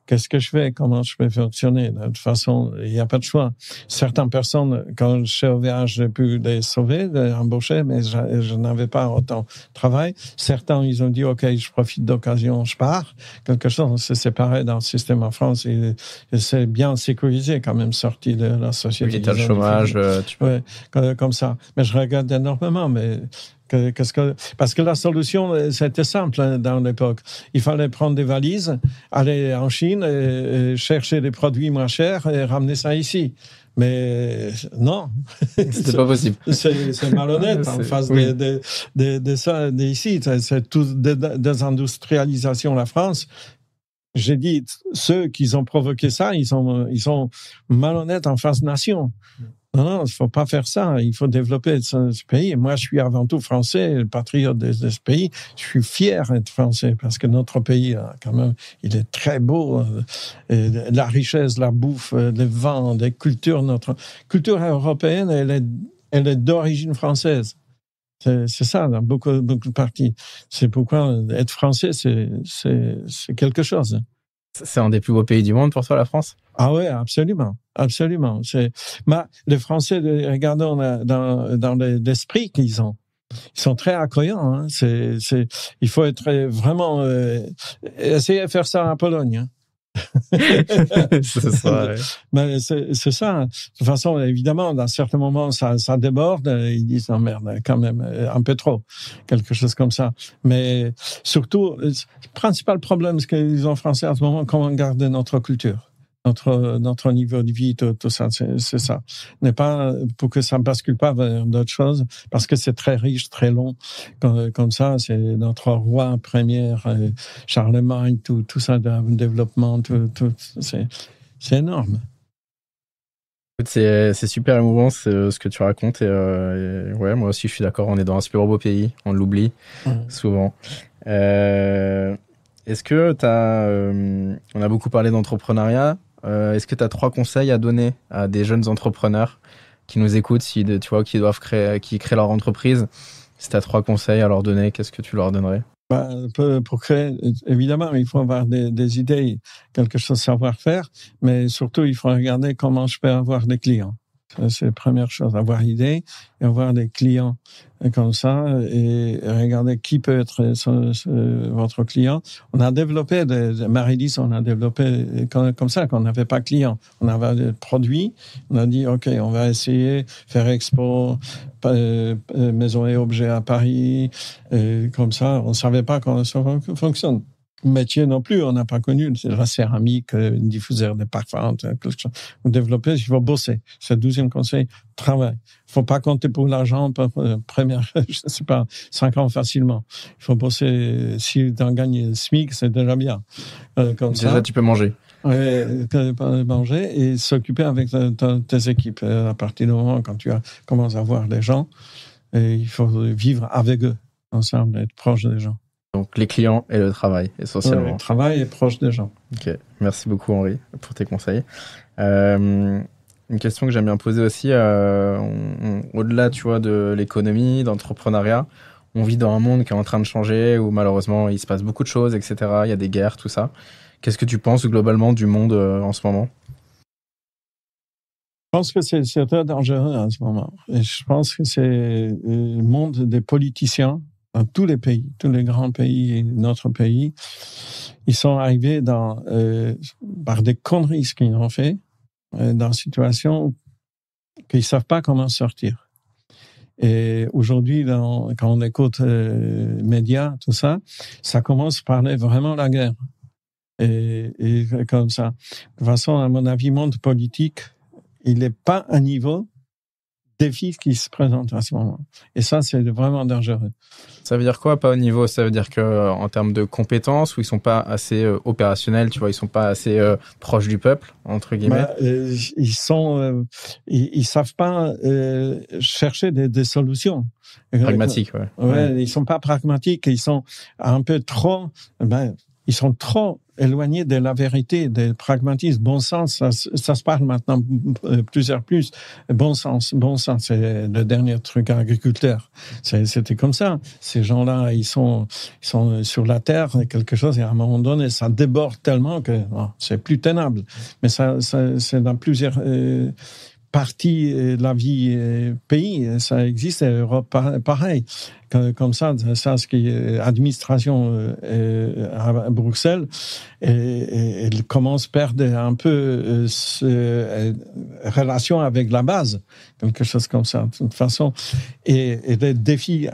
Qu'est-ce que je fais? Comment je peux fonctionner? De toute façon, il n'y a pas de choix. Certaines personnes, quand chez OVH, j'ai pu les sauver, les embaucher, mais je n'avais pas autant de travail. Certains, ils ont dit, OK, je profite d'occasion, je pars. Quelque chose, on s'est séparé dans le système en France et c'est bien sécurisé quand même, sorti de la société. L'état de chômage, tu peux... Ouais, comme ça. Mais je regarde énormément, mais... Parce que la solution, c'était simple dans l'époque. Il fallait prendre des valises, aller en Chine, Chine et chercher des produits moins chers et ramener ça ici. Mais non, c'est pas possible. C'est malhonnête en face de ça d'ici. C'est toute désindustrialisation la France. J'ai dit, ceux qui ont provoqué ça, ils sont malhonnêtes en face nation. Non, il faut pas faire ça. Il faut développer ce pays. Moi, je suis avant tout français, patriote de ce pays. Je suis fier d'être français parce que notre pays, quand même, il est très beau. La richesse, la bouffe, les vins, les cultures. Notre culture européenne, elle est d'origine française. C'est ça, dans beaucoup de parties. C'est pourquoi être français, c'est quelque chose. C'est un des plus beaux pays du monde pour toi, la France? Ah ouais, absolument, absolument. Les Français, regardons dans l'esprit qu'ils ont. Ils sont très accueillants. Hein. Il faut être vraiment essayer de faire ça en Pologne. Hein. C'est ça, ouais. Mais c'est ça. De toute façon, évidemment, dans certains moments, ça déborde. Ils disent non merde, quand même, un peu trop, quelque chose comme ça. Mais surtout, le principal problème, c'est qu'ils ont Français à ce moment, comment garder notre culture. Notre niveau de vie, tout ça, c'est ça. N'est pas pour que ça ne bascule pas vers d'autres choses, parce que c'est très riche, très long. Comme ça, c'est notre roi premier, Charlemagne, tout ça, le développement, tout c'est énorme. C'est super émouvant ce que tu racontes et ouais, moi aussi je suis d'accord, on est dans un super beau pays, on l'oublie souvent. Est-ce que on a beaucoup parlé d'entrepreneuriat, est-ce que tu as 3 conseils à donner à des jeunes entrepreneurs qui nous écoutent, tu vois, qui créent leur entreprise? Si tu as 3 conseils à leur donner, qu'est-ce que tu leur donnerais? Pour créer, évidemment, il faut avoir des idées, quelque chose à savoir faire, mais surtout, il faut regarder comment je peux avoir des clients. C'est la première chose, avoir idée et avoir des clients comme ça et regarder qui peut être votre client. On a développé, Maridis, on a développé comme ça, qu'on n'avait pas de clients. On avait des produits, on a dit, OK, on va essayer faire expo, maison et objets à Paris, comme ça, on ne savait pas comment ça fonctionne. Métier non plus, on n'a pas connu, c'est la céramique, diffuseur de parfums, quelque chose. Développer, il faut bosser. C'est le 12e conseil, travail. Il ne faut pas compter pour l'argent, première, je ne sais pas, 5 ans facilement. Il faut bosser, si tu en gagnes SMIC, c'est déjà bien. Comme déjà, ça, tu peux manger. Oui, manger et s'occuper avec tes équipes. À partir du moment quand tu commences à voir les gens, il faut vivre avec eux, ensemble, être proche des gens. Donc, les clients et le travail, essentiellement. Le travail est proche des gens. Ok, merci beaucoup Henri pour tes conseils. Une question que j'aime bien poser aussi, au-delà, tu vois, de l'économie, d'entrepreneuriat, on vit dans un monde qui est en train de changer, où malheureusement il se passe beaucoup de choses, etc. Il y a des guerres, tout ça. Qu'est-ce que tu penses globalement du monde en ce moment? Je pense que c'est très dangereux en ce moment. Et je pense que c'est le monde des politiciens. Dans tous les pays, tous les grands pays, notre pays, ils sont arrivés par des conneries qu'ils ont fait, dans une situation qu'ils ne savent pas comment sortir. Et aujourd'hui, quand on écoute les médias, tout ça, ça commence par parler vraiment la guerre. Et comme ça. De toute façon, à mon avis, le monde politique, il n'est pas à niveau défis qui se présentent à ce moment. Et ça, c'est vraiment dangereux. Ça veut dire quoi, pas au niveau? Ça veut dire qu'en termes de compétences, où ils sont pas assez opérationnels, tu vois, ils sont pas assez proches du peuple, entre guillemets. Ils savent pas chercher des solutions. Pragmatiques, ouais. Ils sont pas pragmatiques, ils sont un peu trop, ils sont trop éloignés de la vérité, du pragmatisme, bon sens. Ça se parle maintenant plus. Bon sens, c'est le dernier truc à agriculteur. C'était comme ça. Ces gens-là, ils sont sur la terre, quelque chose, et à un moment donné, ça déborde tellement que c'est plus tenable. Mais ça c'est dans plusieurs parties de la vie pays. Ça existe, Europe pareil. comme ça, ce qui est administration à Bruxelles, et elle commence à perdre un peu relation avec la base, quelque chose comme ça. De toute façon, et les défis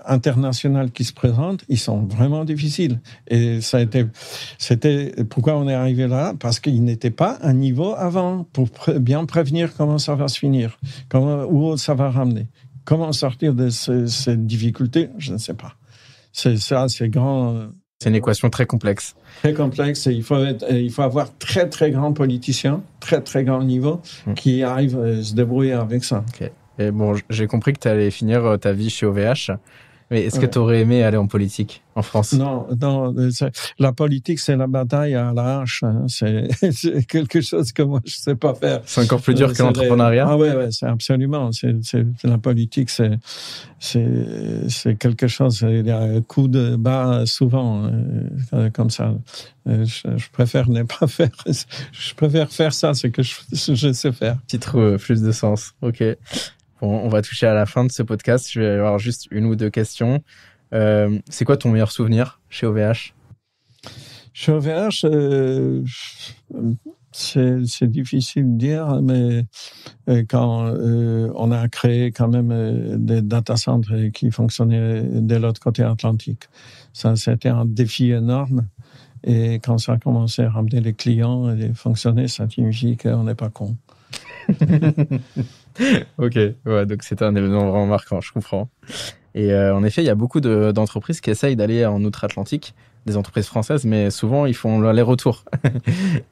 internationaux qui se présentent, ils sont vraiment difficiles. Et c'était pourquoi on est arrivé là, parce qu'il n'était pas un niveau avant pour bien prévenir comment ça va se finir, où ça va ramener. Comment sortir de ces difficultés, je ne sais pas. C'est grand. C'est une équation très complexe. Très complexe. Et il faut avoir très, très grands politiciens, très, très grand niveau, qui arrivent à se débrouiller avec ça. Okay. Et bon, j'ai compris que tu allais finir ta vie chez OVH. Mais est-ce que tu aurais aimé aller en politique en France ? Non, la politique, c'est la bataille à la hache. Hein. C'est quelque chose que moi, je ne sais pas faire. C'est encore plus dur que l'entrepreneuriat ? Ah ouais, c'est absolument. La politique, c'est quelque chose. Il y a un coup de bas souvent, comme ça. Je préfère ne pas faire. Je préfère faire ça, ce que je sais faire. Tu trouves plus de sens. OK. Bon, on va toucher à la fin de ce podcast. Je vais avoir juste une ou deux questions. C'est quoi ton meilleur souvenir chez OVH ? Chez OVH, c'est difficile de dire, mais quand on a créé quand même des data centers qui fonctionnaient de l'autre côté Atlantique, ça c'était un défi énorme. Et quand ça a commencé à ramener les clients et fonctionner, ça signifie qu'on n'est pas con. Ok, ouais, donc c'était un événement vraiment marquant, je comprends. Et en effet, il y a beaucoup d'entreprises qui essayent d'aller en outre-Atlantique, des entreprises françaises, mais souvent ils font l'aller-retour.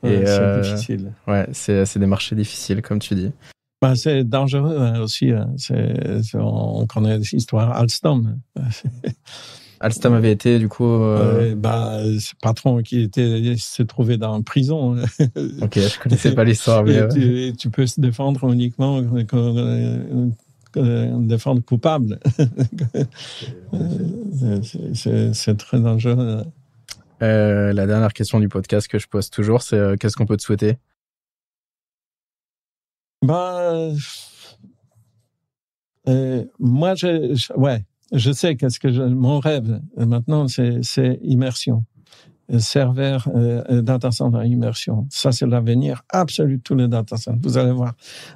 Et c'est difficile. Ouais, c'est des marchés difficiles, comme tu dis. Bah, c'est dangereux aussi. On connaît l'histoire Alstom. Alstom avait été, du coup... ce patron qui s'est trouvé dans une prison. Ok, je connaissais pas l'histoire. Mais tu peux se défendre uniquement défendre coupable. C'est très dangereux. La dernière question du podcast que je pose toujours, c'est qu'est-ce qu'on peut te souhaiter ? Moi, je sais mon rêve maintenant, c'est immersion. Serveur data center à immersion. Ça, c'est l'avenir absolu de tous les data centers. Vous allez voir,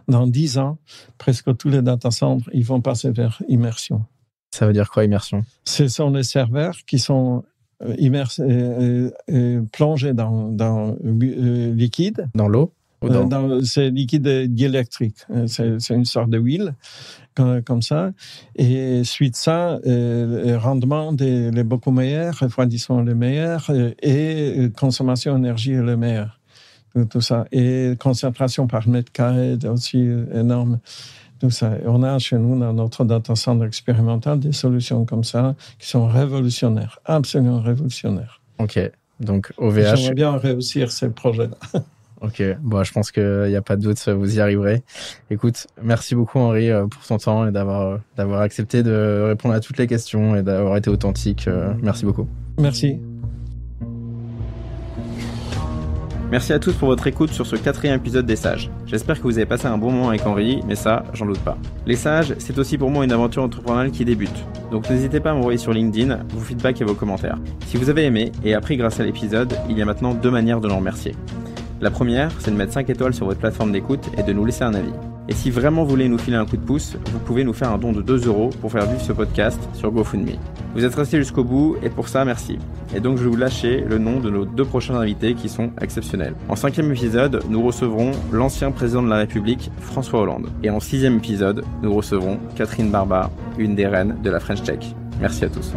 dans 10 ans, presque tous les data centers, ils vont passer vers immersion. Ça veut dire quoi, immersion ? Ce sont les serveurs qui sont plongés dans liquide. Dans l'eau ? C'est liquide diélectrique. C'est une sorte de huile, comme ça. Et suite ça, le rendement est beaucoup meilleur, refroidissement le meilleur, et consommation d'énergie est le meilleur. Tout ça. Et concentration par mètre carré est aussi énorme. Tout ça. On a chez nous, dans notre data center expérimental, des solutions comme ça qui sont révolutionnaires, absolument révolutionnaires. Ok. Donc, OVH. J'aimerais bien réussir ces projets-là. Ok, bon, je pense qu'il n'y a pas de doute, vous y arriverez. Écoute, merci beaucoup Henri pour ton temps et d'avoir accepté de répondre à toutes les questions et d'avoir été authentique. Merci beaucoup. Merci. Merci à tous pour votre écoute sur ce 4e épisode des Sages. J'espère que vous avez passé un bon moment avec Henri, mais ça, j'en doute pas. Les Sages, c'est aussi pour moi une aventure entrepreneuriale qui débute. Donc n'hésitez pas à m'envoyer sur LinkedIn vos feedbacks et vos commentaires. Si vous avez aimé et appris grâce à l'épisode, il y a maintenant 2 manières de l'en remercier. La première, c'est de mettre 5 étoiles sur votre plateforme d'écoute et de nous laisser un avis. Et si vraiment vous voulez nous filer un coup de pouce, vous pouvez nous faire un don de 2 € pour faire vivre ce podcast sur GoFundMe. Vous êtes restés jusqu'au bout et pour ça, merci. Et donc je vais vous lâcher le nom de nos 2 prochains invités qui sont exceptionnels. En 5e épisode, nous recevrons l'ancien président de la République, François Hollande. Et en 6e épisode, nous recevrons Catherine Barba, une des reines de la French Tech. Merci à tous.